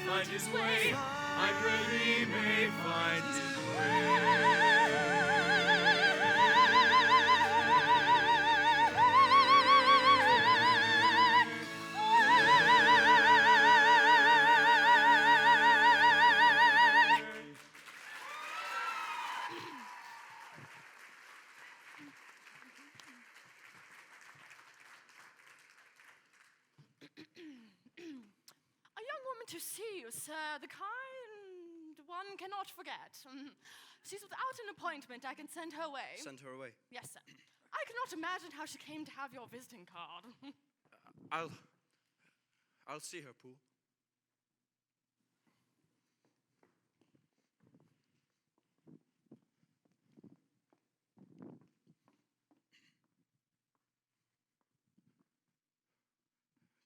find his way. I pray he may find his way. A young woman to see you, sir, the kind one cannot forget. She's without an appointment. I can send her away. Send her away. Yes, sir. I cannot imagine how she came to have your visiting card. I'll see her, Pooh.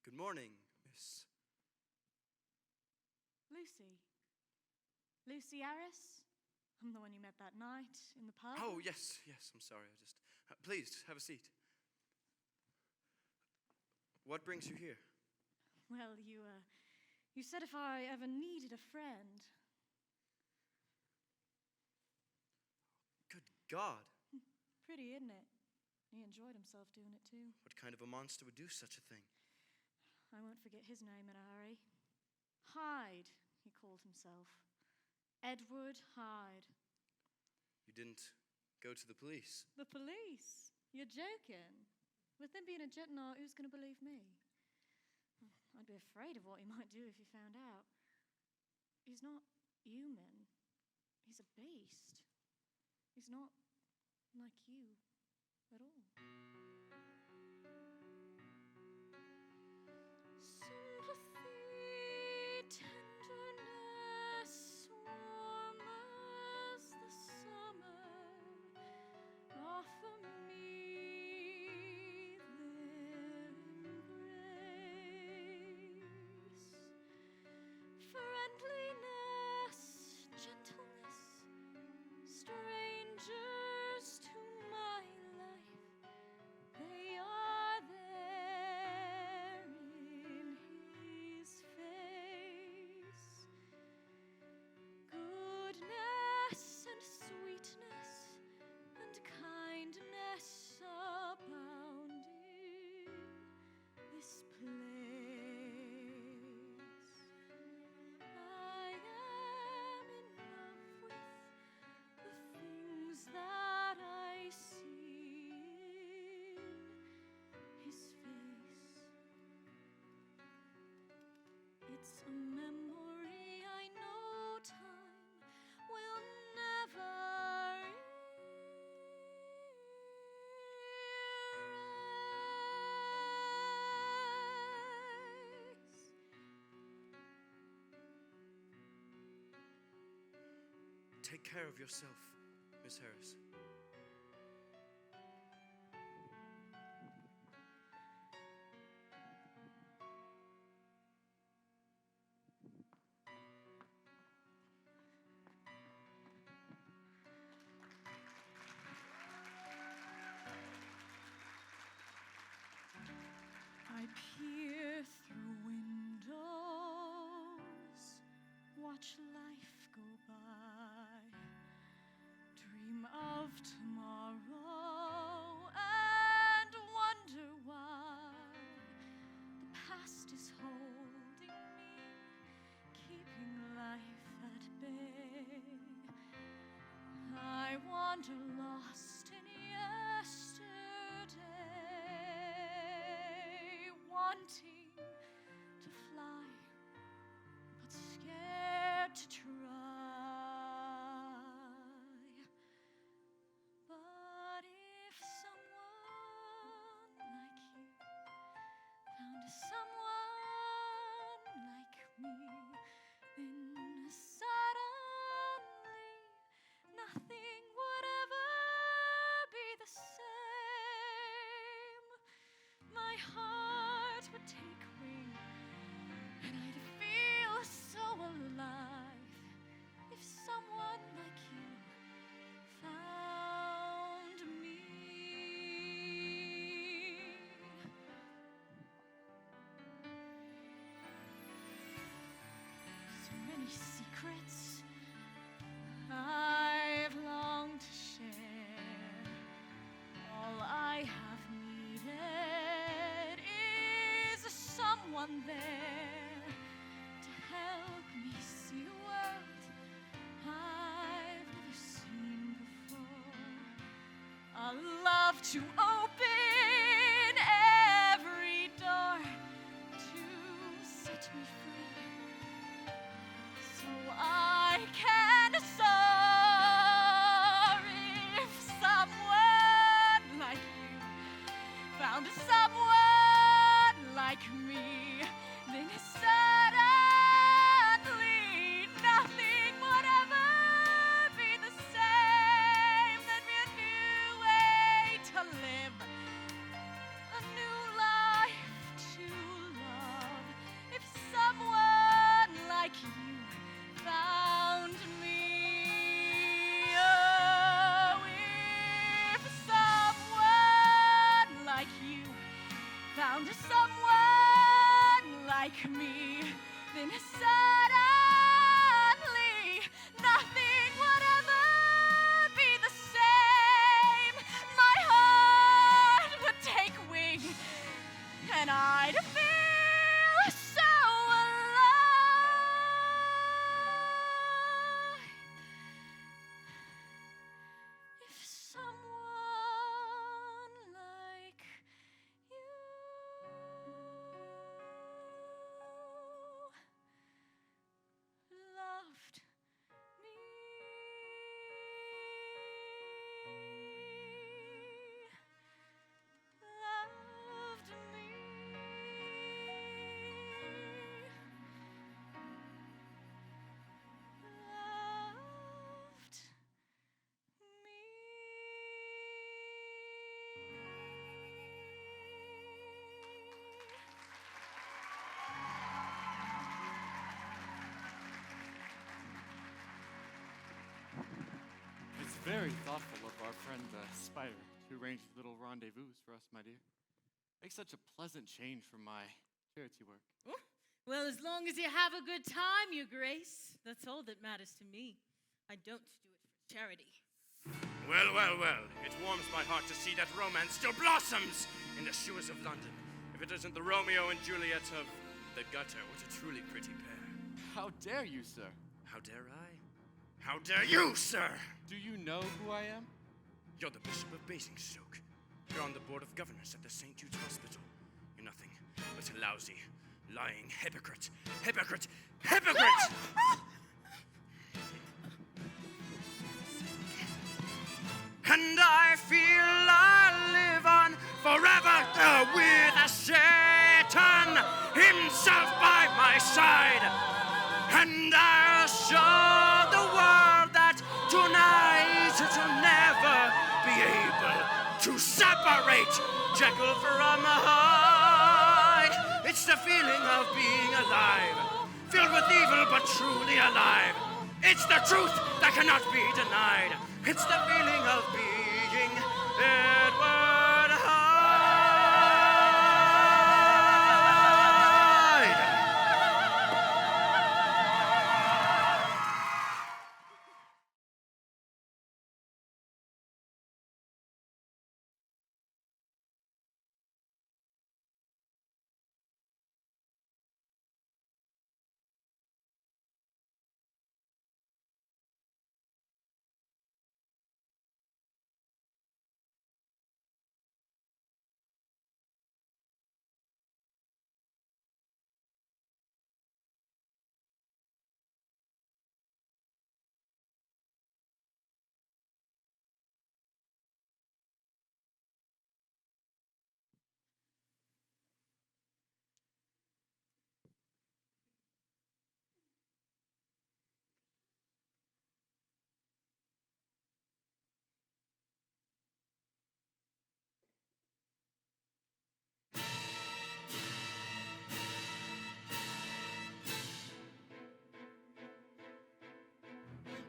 Good morning, Miss. Lucy. Lucy Harris? I'm the one you met that night in the pub. Oh, yes, I'm sorry. Please, have a seat. What brings you here? Well, you said if I ever needed a friend. Good God. Pretty, isn't it? He enjoyed himself doing it too. What kind of a monster would do such a thing? I won't forget his name in a hurry. Hyde, he called himself. Edward Hyde. You didn't go to the police? The police? You're joking. With him being a Jekyll, who's going to believe me? I'd be afraid of what he might do if he found out. He's not human. He's a beast. He's not like you at all. Sympathy, tenderness, warm as the summer, offer me their embrace. take care of yourself, Miss Harris. I peer through windows, watch life go by, dream of tomorrow, and wonder why the past is holding me, keeping life at bay. I wander lost in yesterday, wanting to fly, but scared to try. But if someone like you found someone like me, then suddenly nothing would ever be the same. My heart would take wing, and I'd feel so alive if someone like you found me. So many secrets I've longed to share. All I have needed is someone there to help me see a world I've never seen before. A love to open every door to set me free, so I can soar. If someone like you found someone like me, then suddenly nothing would ever be the same. There'd be a new way to live, a new life to love. If someone like you found me, oh, if someone like you found someone like me, then suddenly nothing would ever be the same. My heart would take wing, and I'd feel so alive. If someone like you loved me. Loved me. Loved It's very thoughtful of our friend Spider to arrange these little rendezvous for us, my dear. Makes such a pleasant change from my charity work. Well, as long as you have a good time, Your Grace, that's all that matters to me. I don't do it for charity. Well, well, well. It warms my heart to see that romance still blossoms in the sewers of London. If it isn't the Romeo and Juliet of the gutter, what a truly pretty pair. How dare you, sir? How dare I? How dare you, sir? Do you know who I am? You're the Bishop of Basingstoke. You're on the board of governors at the St. Jude's Hospital. You're nothing but a lousy, lying hypocrite. Hypocrite! Hypocrite! And I feel I live on forever with a Satan himself by my side. And I'll show the world that great Jekyll from Hyde. It's the feeling of being alive, filled with evil but truly alive. It's the truth that cannot be denied. It's the feeling of being Edward Hyde.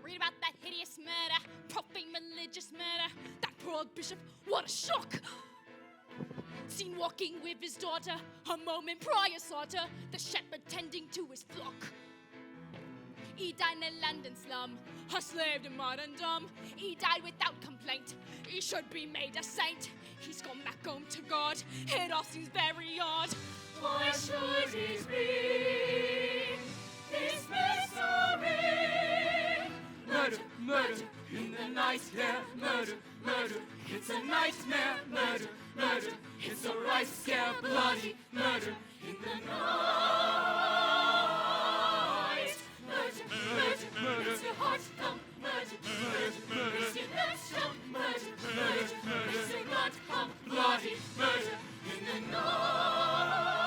Read about that hideous murder, profane religious murder. That poor old bishop, what a shock! Seen walking with his daughter, a moment prior slaughter, the shepherd tending to his flock. He died in a London slum, a slave to martyrdom. He died without complaint, he should be made a saint. He's gone back home to God, it all seems very odd. Why should it be this mystery? Murder, murder, in the night, yeah, murder, murder. It's a nightmare, murder, murder. It's a right scare, bloody murder in the night. Murder, murder, murder. Makes your heart thump, murder, murder, murder. Makes your legs jump, murder, murder, murder. Makes your blood pump, bloody murder in the night.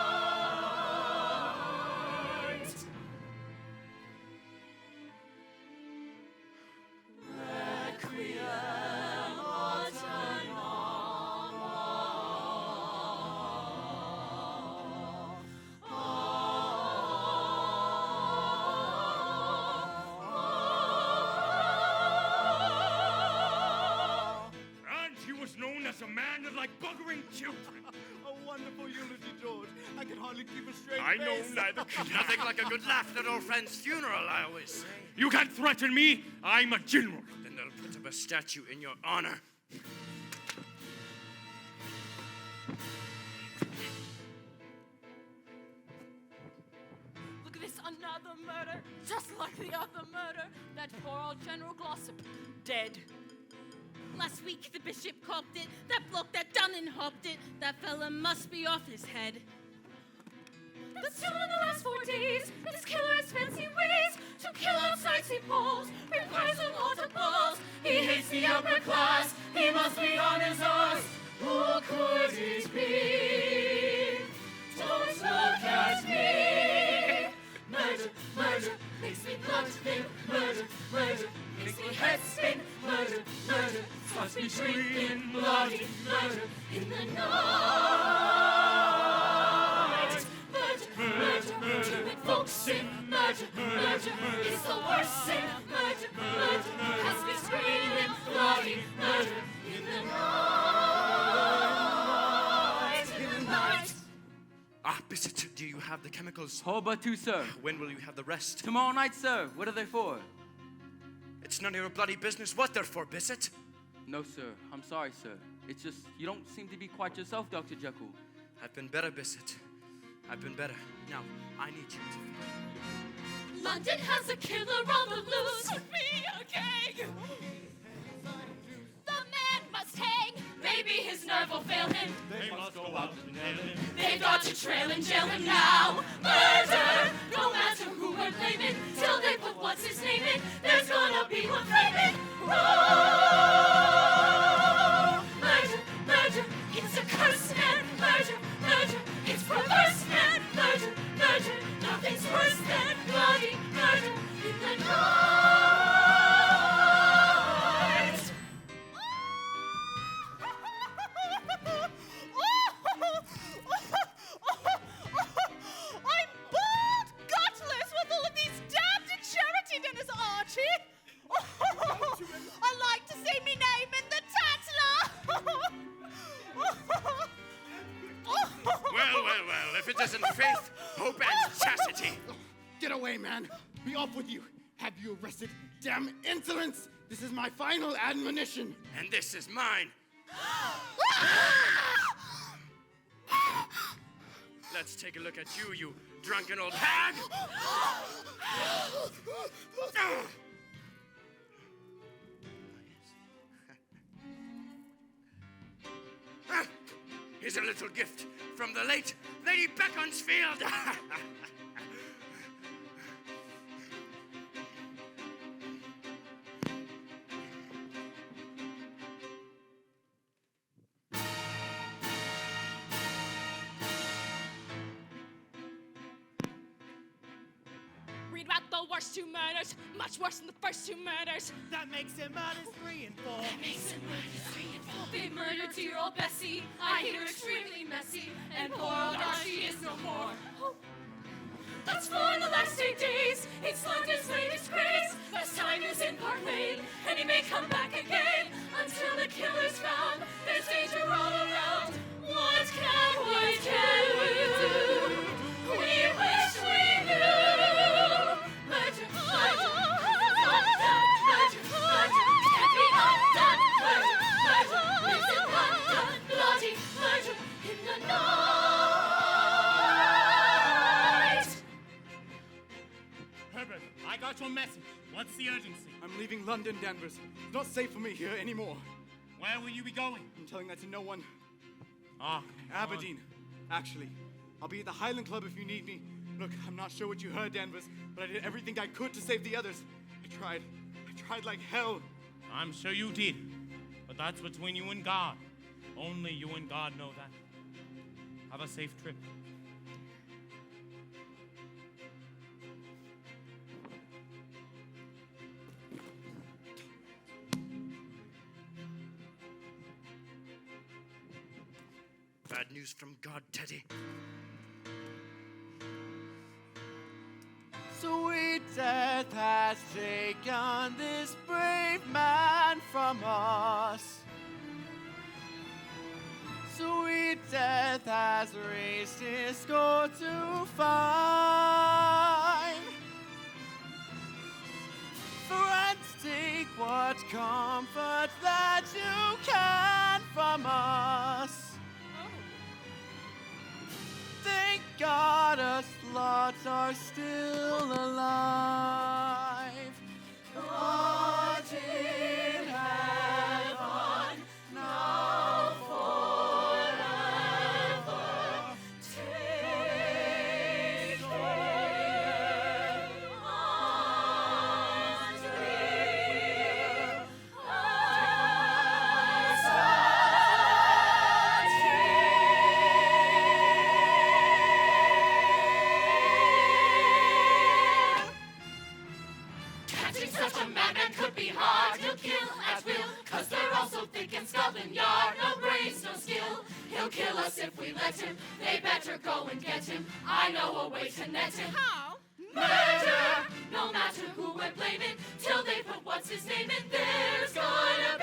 A man that like buggering children. A wonderful eulogy, George. I can hardly keep a straight I know face. neither can I. Nothing like a good laugh at old friend's funeral, I always say. You can't threaten me. I'm a general. Then they'll put up a statue in your honor. Look at this, another murder, just like the other murder. That poor old General Glossop, dead. Last week the bishop copped it, that bloke that done and hopped it. That fella must be off his head. That's still in the last 4 days. This killer has fancy ways to kill outside St. Paul's. Requires a lot of balls. He hates the upper class. He must be on his arse. Who could it be? Don't look at me. Murder, murder, makes me blood thin. Murder, murder, makes me head spin. Murder, murder, starts me drinking bloody murder in the night. Murder, murder, murder, invokes sin. Murder, murder, it's the worst sin. Murder, murder, has me screaming bloody murder in the night. In the night. Ah, Bissett, do you have the chemicals? All but two, sir. When will you have the rest? Tomorrow night, sir. What are they for? It's none of your bloody business what they're for, Bissett. No, sir. I'm sorry, sir. It's just you don't seem to be quite yourself, Dr. Jekyll. I've been better, Bissett. I've been better. Now, I need you to... London has a killer on the loose. Me a gang. The man must hang. Maybe his nerve will fail him. They must go out and nail him. They've got to trail and jail him now. Murder, no matter who we're blaming, till they put what's his name in. There's gonna be one flaming. Row. Murder, murder, it's a curse, man. Murder, murder, it's perverse, man. Murder, murder, nothing's worse than bloody murder in the night. if it isn't faith, hope, and chastity. Get away, man. Be off with you. Have you arrested? Damn insolence! This is my final admonition. And this is mine. Let's take a look at you, you drunken old hag. Here's a little gift from the late Lady Beaconsfield. Read about the worst two murders, much worse than the first two murders. That makes it murders 3 and 4. They murdered 2-year-old Bessie. I hate her extremely messy. And poor old Archie is no more. That's for the last 8 days. It's London's latest craze. This time is in Park Lane, and he may come back again until the killer's found. There's danger all around. What can we do? We wish we knew. Murder, murder, undone. Murder, murder, can't be undone. Murder, murder, lives in London. Bloody murder in the night. Herbert, I got your message. What's the urgency? I'm leaving London, Danvers. It's not safe for me here anymore. Where will you be going? I'm telling that to no one. Ah, Aberdeen, actually. I'll be at the Highland Club if you need me. Look, I'm not sure what you heard, Danvers, but I did everything I could to save the others. I tried like hell. I'm sure you did. But that's between you and God. Only you and God know that. Have a safe trip. Bad news from God, Teddy. Sweet death has taken this brave man from us. Sweet death has raised his score to 5. Friends, take what comfort that you can from us. Thank God us lots are still alive. God in heaven, now forever, take care Catching such a madman could be hard. He'll kill at will, 'cause they're all so thick in Scotland Yard. No brains, no skill. He'll kill us if we let him. They better go and get him. I know a way to net him. How? Murder! No matter who we're blaming, till they put what's his name in. There's gonna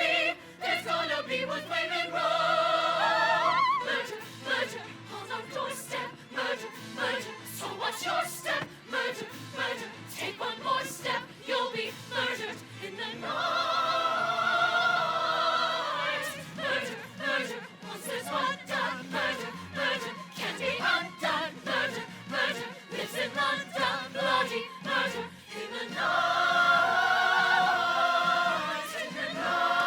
be one flaming road. Murder, murder, on our doorstep. Murder, murder, so what's your step? Murder, murder, take one more step. You'll be murdered in the night. Murder, murder, once there's one done. Murder, murder, can't be undone. Murder, murder, lives in London. Bloody murder in the night. In the night.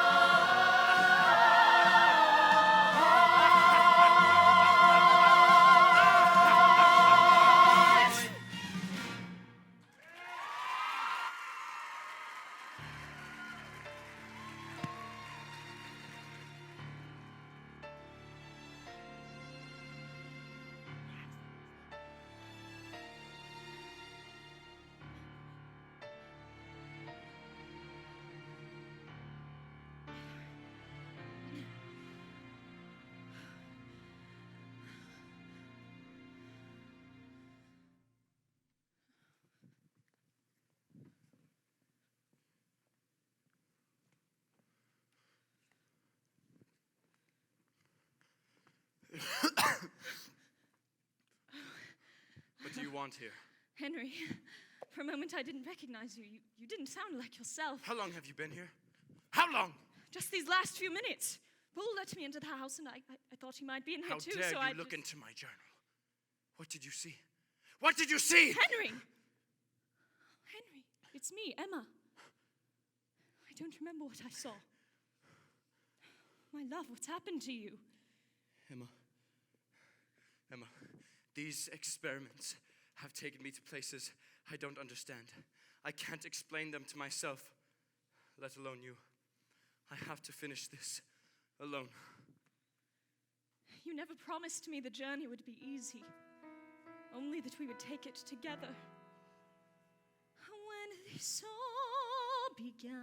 want here? Henry, for a moment I didn't recognize you. You didn't sound like yourself. How long have you been here? How long? Just these last few minutes. Bull let me into the house, and I thought he might be in here How too, dare so you I look just... into my journal? What did you see? What did you see? Henry! Henry, it's me, Emma. I don't remember what I saw. My love, what's happened to you? Emma, these experiments have taken me to places I don't understand. I can't explain them to myself, let alone you. I have to finish this alone. You never promised me the journey would be easy, only that we would take it together. When this all began,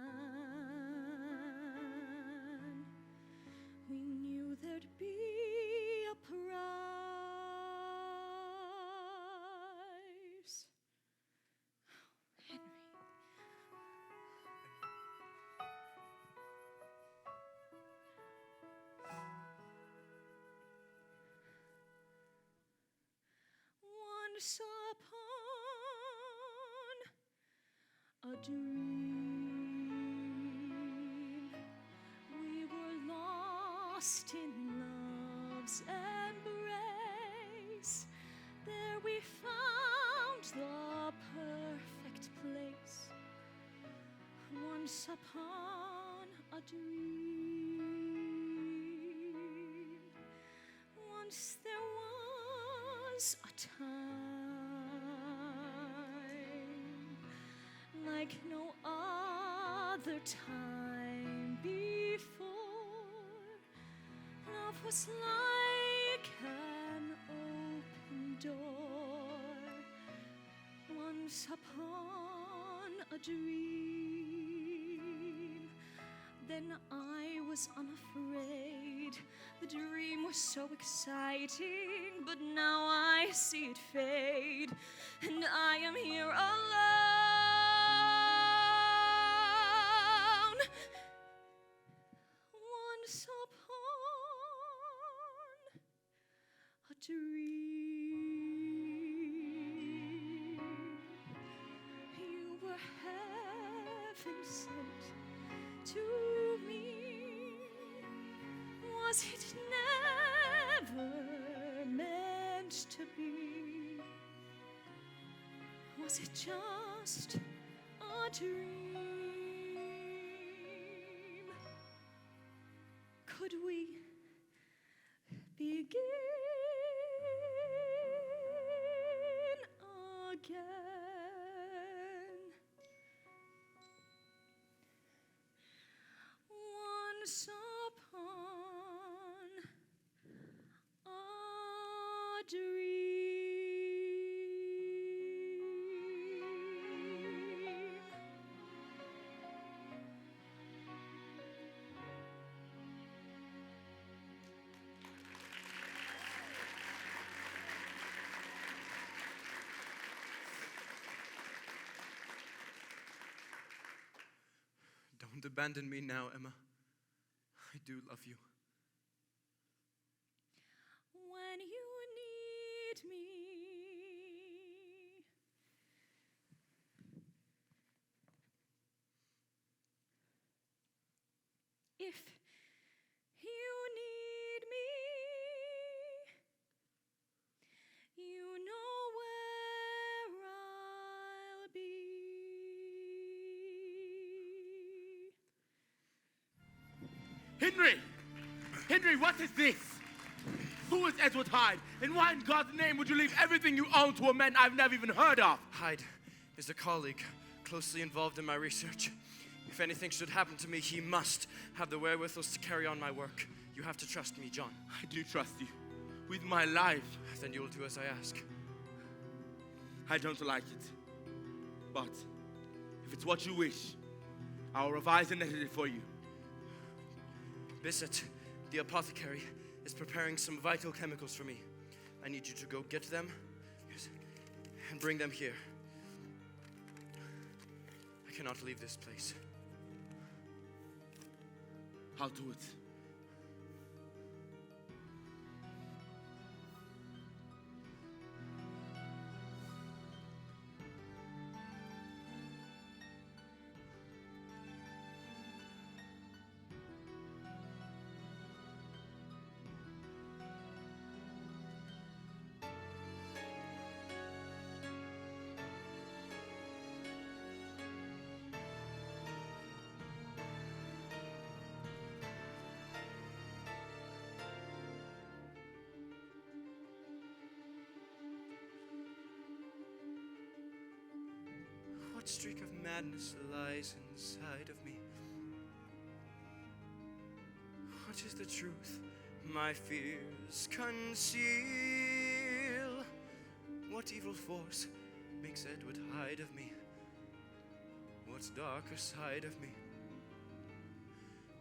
we knew there'd be a prize. Henry. Once upon a dream, we were lost in love's embrace. There we found the perfect place. Once upon a dream, once there was a time like no other time before. Love was like an open door. Once upon a dream, then I was unafraid. The dream was so exciting, but now I see it fade, and I am here alone. Once upon a dream, you were heaven sent to me. Was it never meant to be? Was it just a dream? Could we begin again? Once upon a dream. Don't abandon me now, Emma. I do love you. When you need me, if you need me, you know where I'll be. Henry! Henry, what is this? Who is Edward Hyde? And why in God's name would you leave everything you own to a man I've never even heard of? Hyde is a colleague closely involved in my research. If anything should happen to me, he must have the wherewithals to carry on my work. You have to trust me, John. I do trust you. With my life. Then you'll do as I ask. I don't like it. But if it's what you wish, I'll revise and edit it for you. Bissett, the apothecary, is preparing some vital chemicals for me. I need you to go get them and bring them here. I cannot leave this place. I'll do it. What streak of madness lies inside of me? What is the truth my fears conceal? What evil force makes Edward hide of me? What darker side of me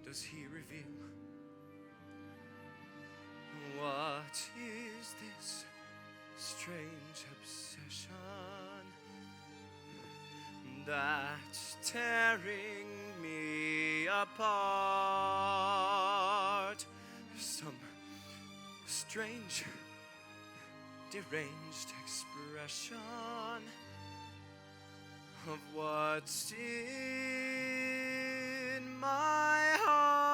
does he reveal? What is this strange obsession that's tearing me apart? Some strange, deranged expression of what's in my heart.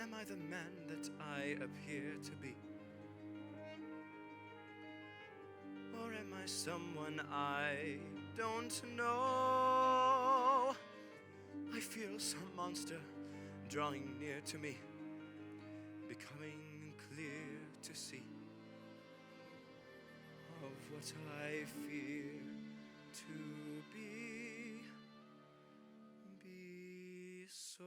Am I the man that I appear to be? Or am I someone I don't know? I feel some monster drawing near to me, becoming clear to see of what I fear to be so.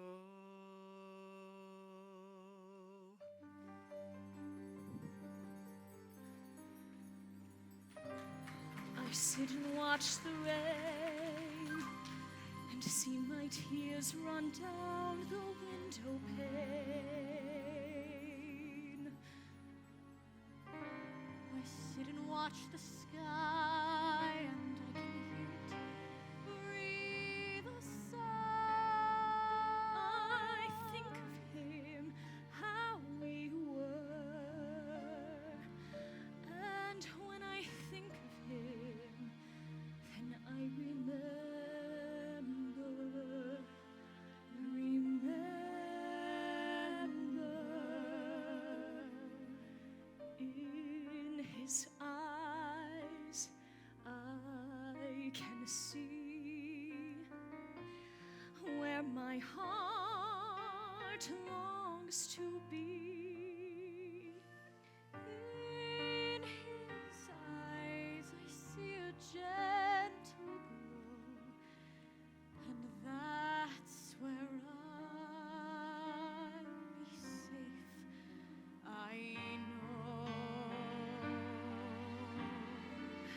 I sit and watch the rain and see my tears run down the window pane. I sit and watch the sky and I can hear it breathe a sigh. I think of him, how we were, and when I think of him, then I remember in his eyes I can see where my heart longs to be. In his eyes I see a gentle glow, and that's where I'll be safe, I know.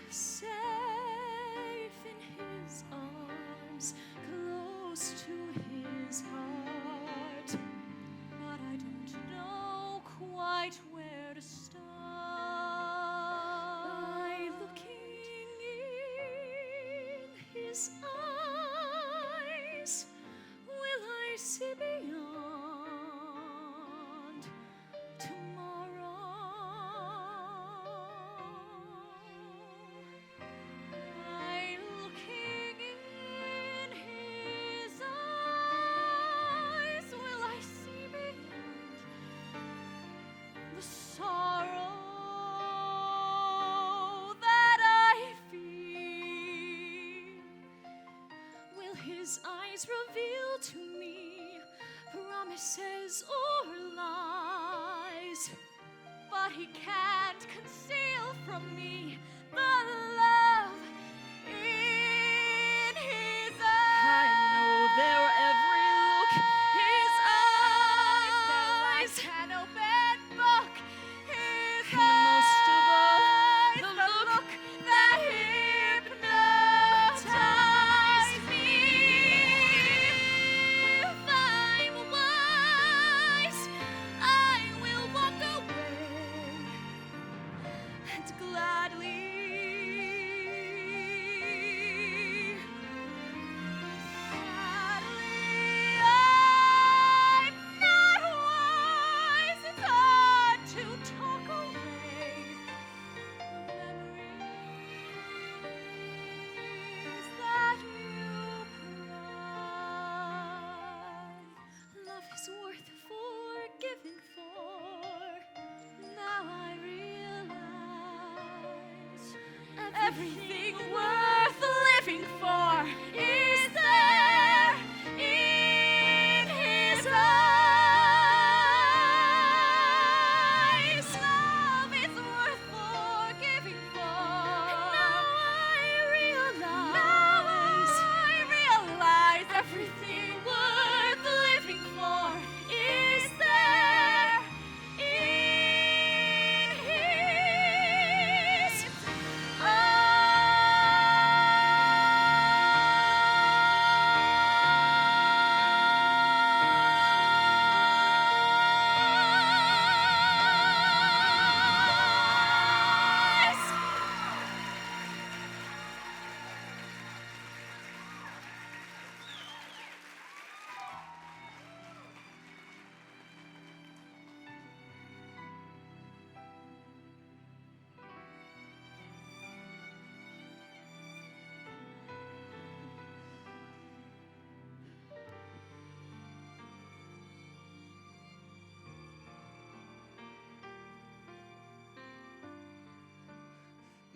Safe in his arms, close to his heart, but I don't know quite where to start. By looking in his eyes, will I see beyond tomorrow? By looking in his eyes, will I see beyond the sorrow that I feel? Will his eyes reveal to me promises or lies? But he can't conceal from me the love in his eyes. I know their every look, his eyes, they're like an open book. His and most of all, the look that hypnotized me. If I'm wise, I will walk away and gladly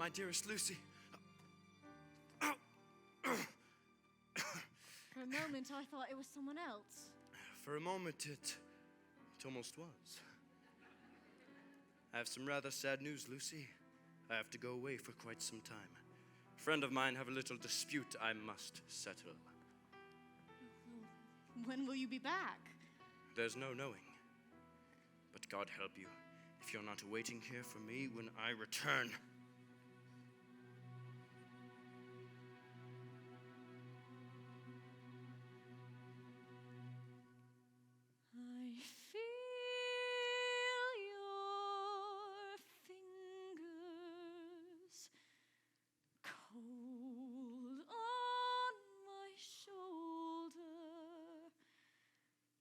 My dearest Lucy. For a moment, I thought it was someone else. For a moment, it almost was. I have some rather sad news, Lucy. I have to go away for quite some time. A friend of mine have a little dispute I must settle. When will you be back? There's no knowing. But God help you if you're not waiting here for me when I return. I feel your fingers cold on my shoulder,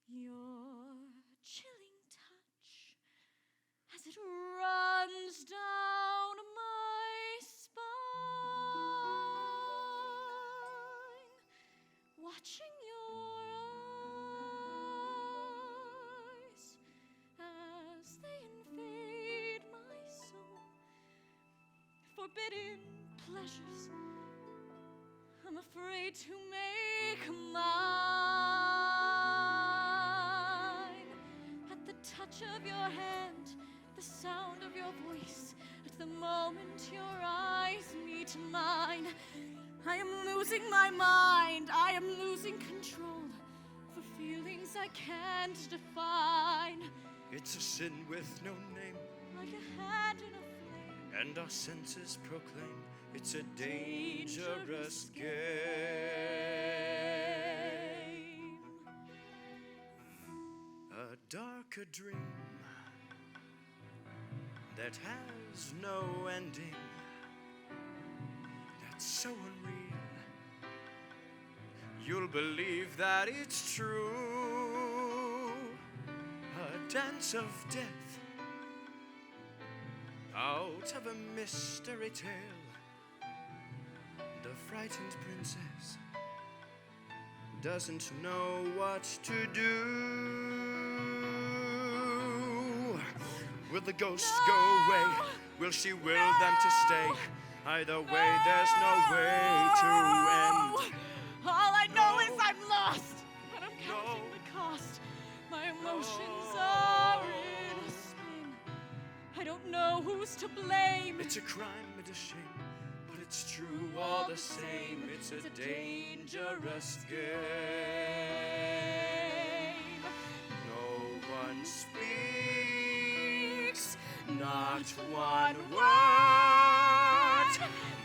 your chilling touch as it runs down my spine, watching your eyes as they invade my soul, forbidden pleasures I'm afraid to make mine. At the touch of your hand, the sound of your voice, at the moment your eyes meet mine, I am losing my mind, I am losing control for feelings I can't define. It's a sin with no name, Like a hand in a flame, and our senses proclaim it's a dangerous game. A darker dream that has no ending, that's so unreal. You'll believe that it's true. A dance of death out of a mystery tale. The frightened princess doesn't know what to do. Will the ghosts go away? Will she will them to stay? Either way, there's no way to end. All I know is I'm lost, and I'm counting the cost. My emotions are in a spin. I don't know who's to blame. It's a crime and a shame, but it's true all the same. It's a dangerous game. No one speaks, not one word,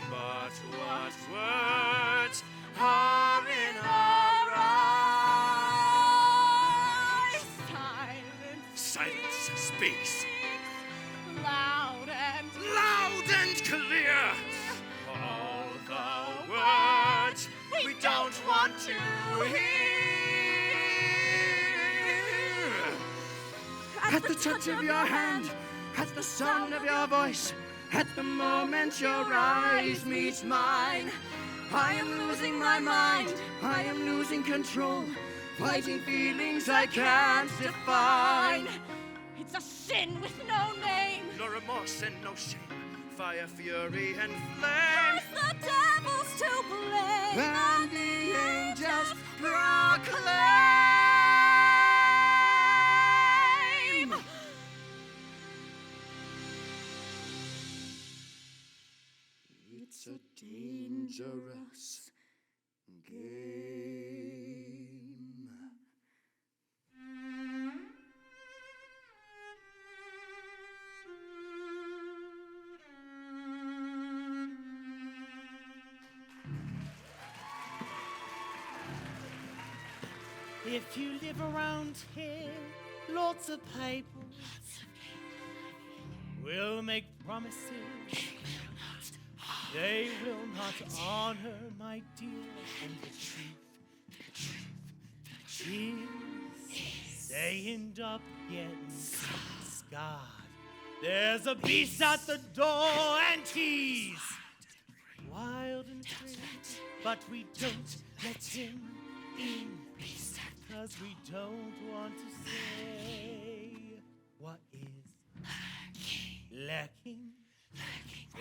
but what words are in our eyes? Silence speaks. Loud and Clear. All the words we don't want to hear. At the touch of your hand, at the sound of your voice, at the moment your eyes meet mine, I am losing my mind, I am losing control, fighting feelings I can't define. it's a sin with no name. No remorse and no shame, fire, fury, and flame. Curse the devils to blame, And the angels proclaim. It's a dangerous game. If you live around here, lots of people will make promises. They will not honor, my dear, and the truth is they end up getting scarred. There's a beast at the door and he's wild and free, but we don't let him in. Cause we don't want to say what is lacking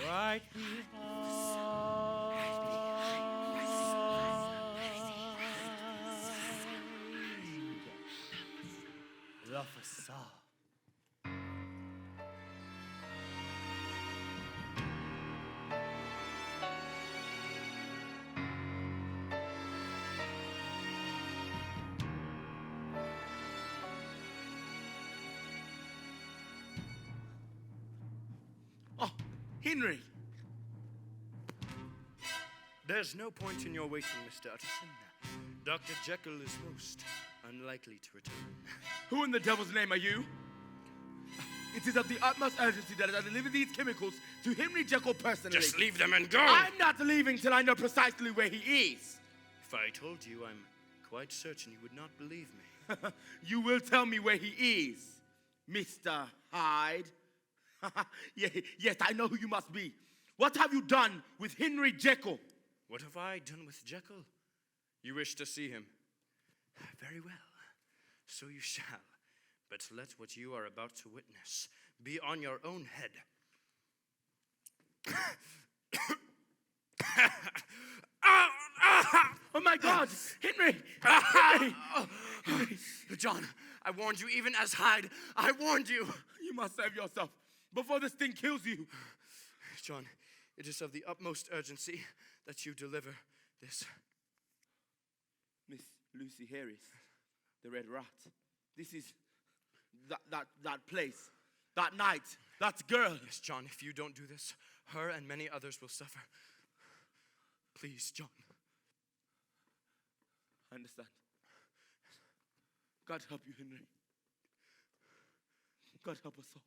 right behind the facade. Oh, Henry. There's no point in your waiting, Mr. Utterson. Dr. Jekyll is most unlikely to return. Who in the devil's name are you? It is of the utmost urgency that I deliver these chemicals to Henry Jekyll personally. Just leave them and go! I'm not leaving till I know precisely where he is. If I told you, I'm quite certain you would not believe me. You will tell me where he is, Mr. Hyde. Yes, I know who you must be. What have you done with Henry Jekyll? What have I done with Jekyll? You wish to see him? Very well, so you shall. But let what you are about to witness be on your own head. Oh my God, Henry! Henry! John, I warned you, even as Hyde, I warned you. You must save yourself before this thing kills you. John, it is of the utmost urgency that you deliver this. Miss Lucy Harris, the Red Rat. This is that place, that night, that girl. Yes, John, if you don't do this, her and many others will suffer. Please, John. I understand. God help you, Henry. God help us all.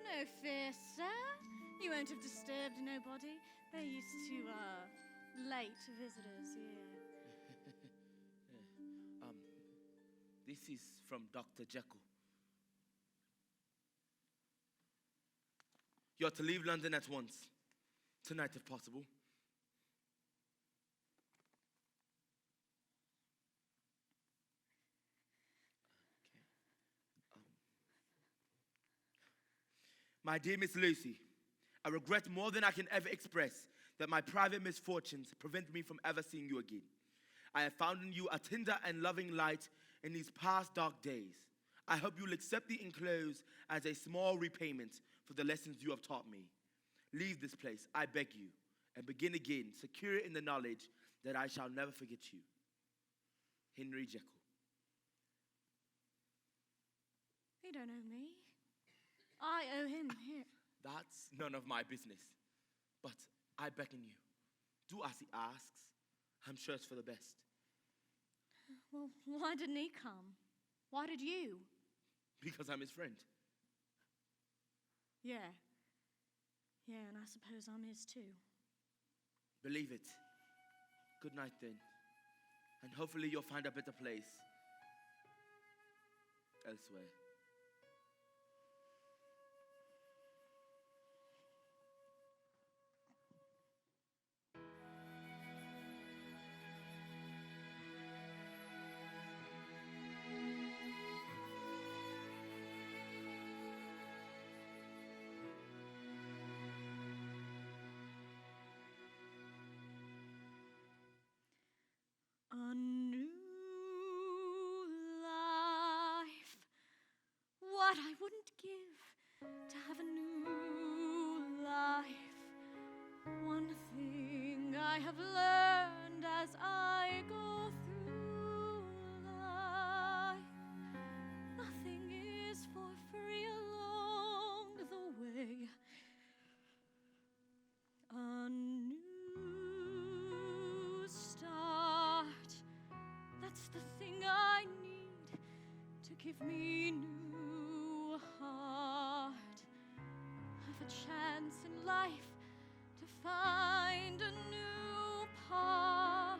No fear, sir. You won't have disturbed nobody. They're used to, late visitors here. This is from Dr. Jekyll. You're to leave London at once. Tonight, if possible. My dear Miss Lucy, I regret more than I can ever express that my private misfortunes prevent me from ever seeing you again. I have found in you a tender and loving light in these past dark days. I hope you'll accept the enclosed as a small repayment for the lessons you have taught me. Leave this place, I beg you, and begin again, secure in the knowledge that I shall never forget you. Henry Jekyll. He don't owe me. I owe him here. That's none of my business. But I beckon you, do as he asks. I'm sure it's for the best. Well, why didn't he come? Why did you? Because I'm his friend. Yeah. Yeah, and I suppose I'm his too. Believe it. Good night then. And hopefully you'll find a better place elsewhere. A new life. What I wouldn't give to have a new life. One thing I have learned as I go through life. Nothing is for free along the way. A new start. That's the thing I need to give me new heart. Have a chance in life to find a new part.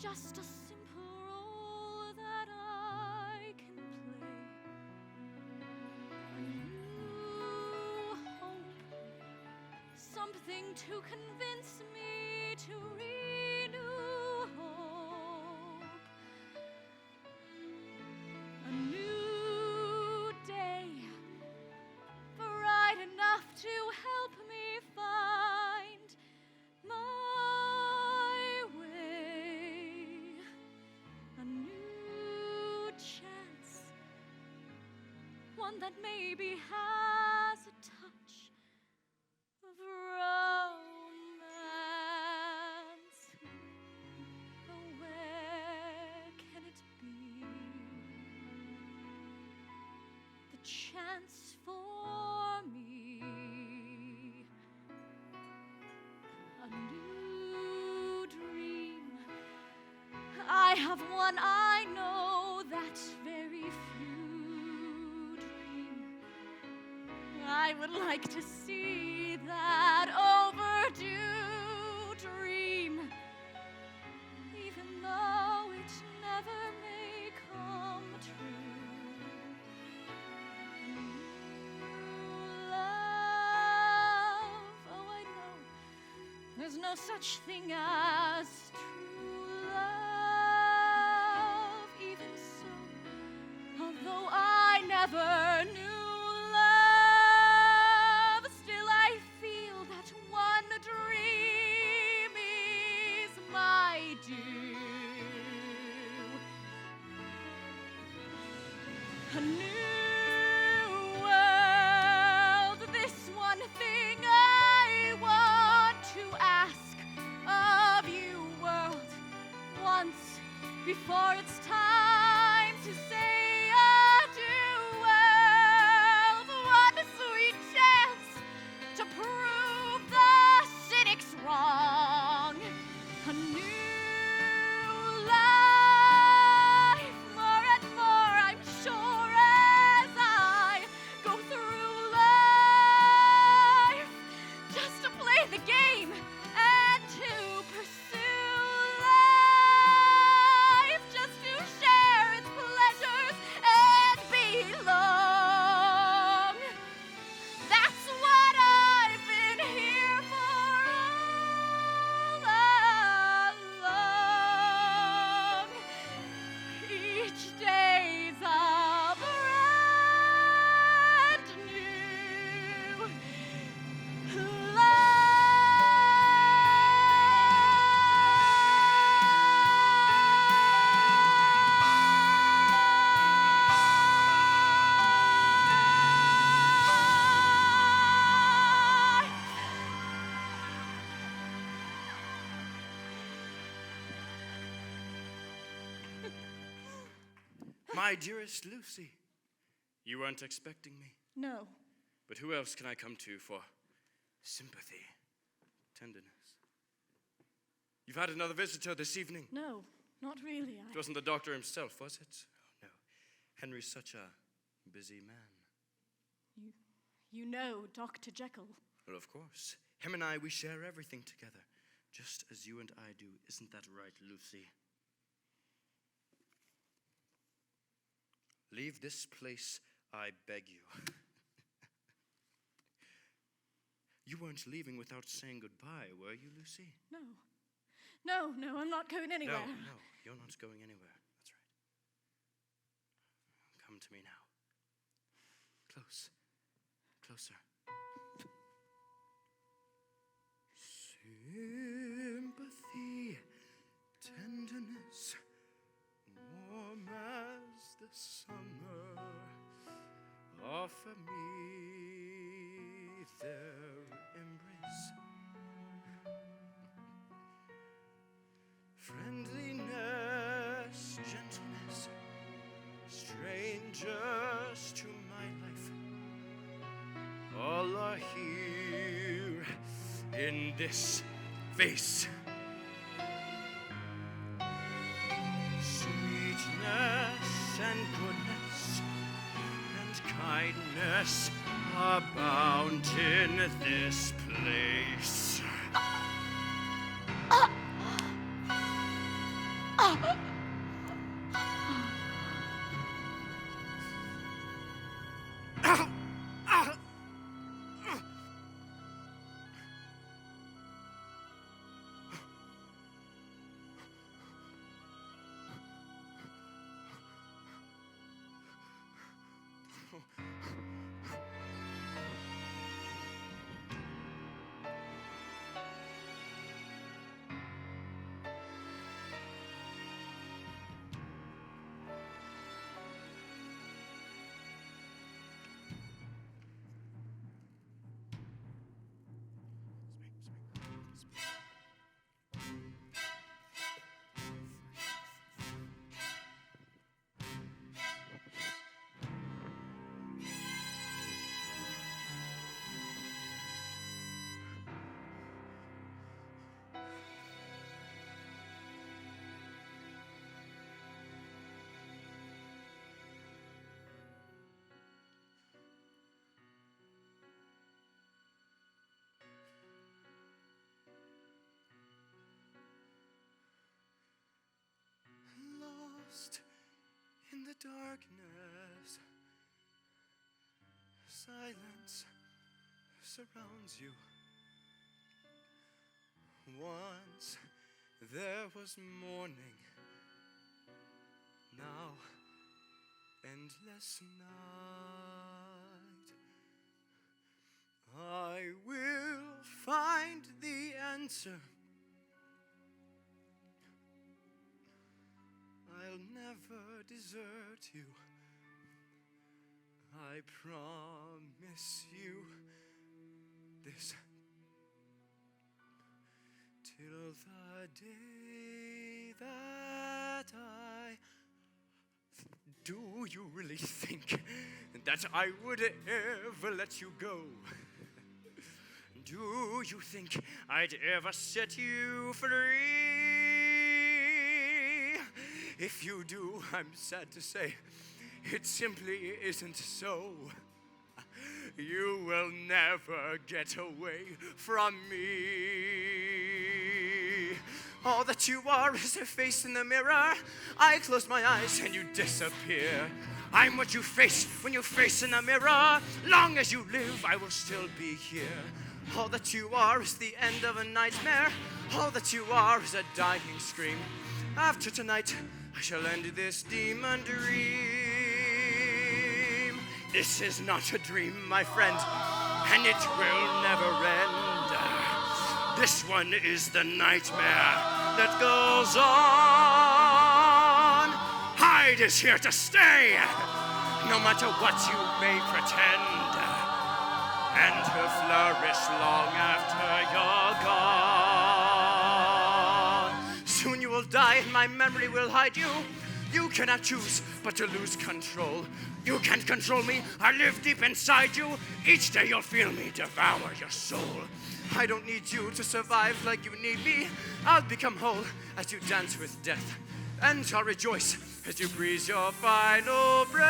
Just a simple role that I can play. nothing to convince me to renew hope. A new day, bright enough to help me find my way. A new chance, one that maybe has a touch of romance. Oh, where can it be? The chance for me. A new dream. I have one I know that very few dream. I would like to see that overdue dream, even though it never may come true. New love, oh I know, there's no such thing as true love. Even so, although I never knew love, still I feel that one dream is my due. A new world, this one thing I want to ask of you, world, once before it's time to say adieu, world. One sweet chance to prove the cynics wrong. A new life, more and more I'm sure as I go through life, just to play the game and to pursue life, just to share its pleasures and belong. That's what I've been here for all along. Each day's a brand new My dearest Lucy, you weren't expecting me. No. But who else can I come to for sympathy, tenderness? You've had another visitor this evening. No, not really. It wasn't the doctor himself, was it? Oh, no. Henry's such a busy man. You know Dr. Jekyll. Well, of course. Him and I, we share everything together, just as you and I do. Isn't that right, Lucy? Leave this place, I beg you. You weren't leaving without saying goodbye, were you, Lucy? No, I'm not going anywhere. No, you're not going anywhere. That's right. Come to me now. Close. Closer. Sympathy, tenderness, warm as the summer, offer me their embrace. Friendliness, gentleness, strangers to my life, all are here in this face. Sweetness and goodness and kindness abound in this place. darkness, silence surrounds you. Once there was morning, now endless night. I will find the answer. I'll never desert you. I promise you this. Till the day that I... Do you really think that I would ever let you go? Do you think I'd ever set you free? If you do, I'm sad to say, it simply isn't so. You will never get away from me. All that you are is a face in the mirror. I close my eyes and you disappear. I'm what you face when you face in the mirror. Long as you live, I will still be here. All that you are is the end of a nightmare. All that you are is a dying scream. After tonight, I shall end this demon dream. This is not a dream, my friend, and it will never end. This one is the nightmare that goes on. Hyde is here to stay, no matter what you may pretend, and to flourish long after you're gone. Soon you will die and my memory will hide you. You cannot choose but to lose control. You can't control me, I live deep inside you. Each day you'll feel me devour your soul. I don't need you to survive like you need me. I'll become whole as you dance with death, and I'll rejoice as you breathe your final breath.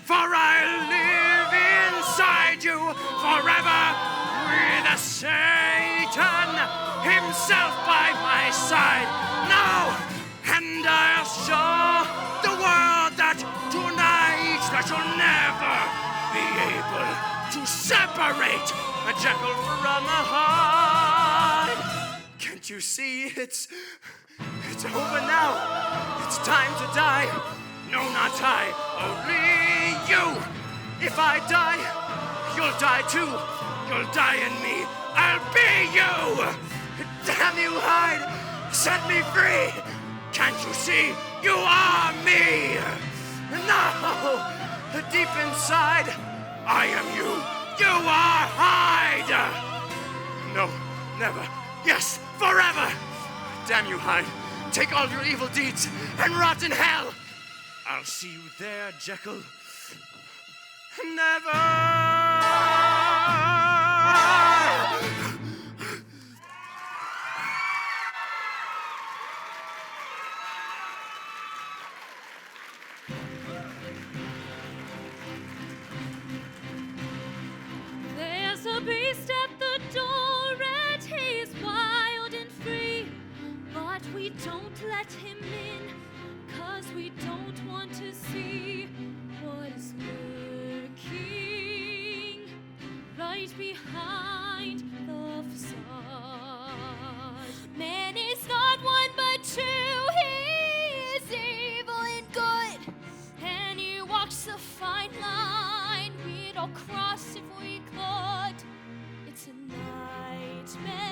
For I live inside you forever with Satan himself by my side now. And I'll show the world that tonight that you'll never be able to separate a Jekyll from a Hyde. Can't you see it's over now? It's time to die. No, not I, only you. If I die, you'll die too. You'll die in me. I'll be you. Damn you, Hyde. Set me free. Can't you see? You are me. No, deep inside, I am you. You are Hyde. No, never. Yes, forever. Damn you, Hyde. Take all your evil deeds and rot in hell. I'll see you there, Jekyll. Never. There's a beast at the door and he's wild and free, but we don't let him in, 'cause we don't want to see what is lurking right behind the facade. Man is not one but two, he is evil and good, and he walks a fine line we'd all cross if we could. It's a nightmare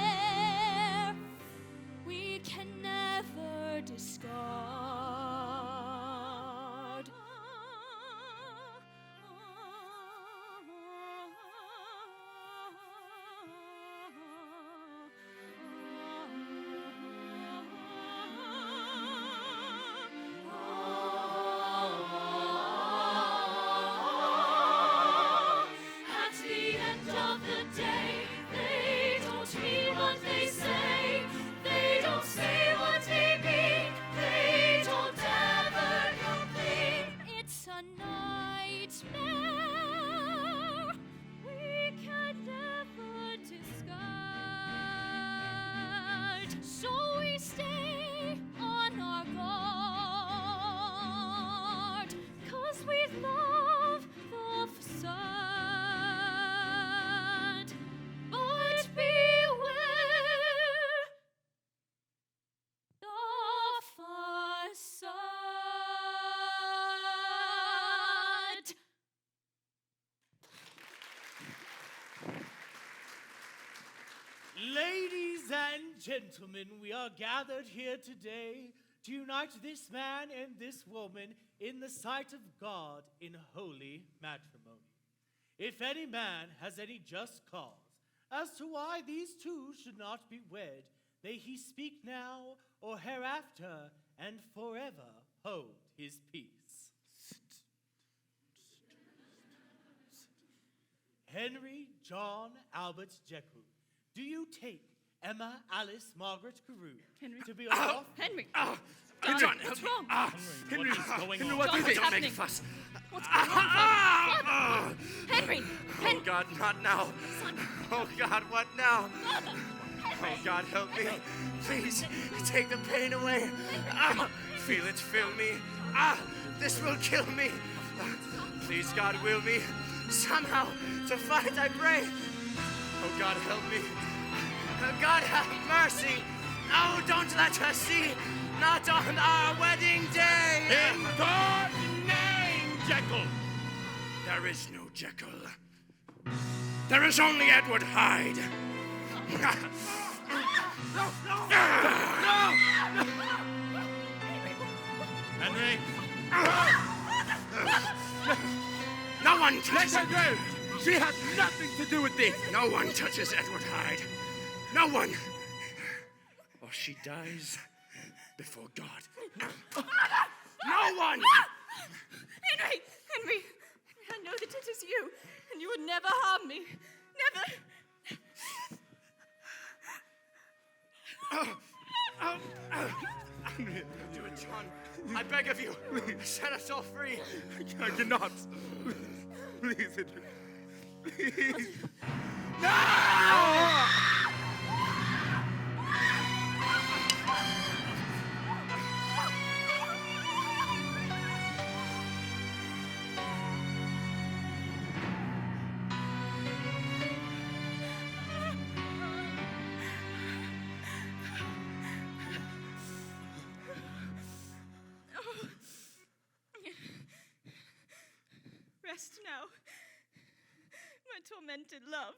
we can never discard. and gentlemen, we are gathered here today to unite this man and this woman in the sight of God in holy matrimony. If any man has any just cause as to why these two should not be wed, may he speak now or hereafter and forever hold his peace. Henry John Albert Jekyll, do you take Emma Alice Margaret Carew to be your wife? Henry! John, what's wrong? Henry, What is going on? what John, is what's it? happening? Make a fuss. What's going on, Father? Ah! Henry! Oh God, not now. Son. Oh God, what now? Father! Henry! Oh God, help me. Please, take the pain away. Ah, feel it fill me. Ah, this will kill me. Ah, please, God, will me somehow to fight, I pray. Oh God, help me. Oh, God, have mercy. No, don't let her see. Not on our wedding day. In God's name, Jekyll! There is no Jekyll. There is only Edward Hyde. Henry! No one Let touches her go! She has nothing to do with this! No one touches Edward Hyde. No one. Or she dies before God. No one! Henry! Henry! I know that it is you, and you would never harm me. Never! Do it, John. I beg of you. Set us all free. I cannot. Please, Henry. Please. Rest now, my tormented love.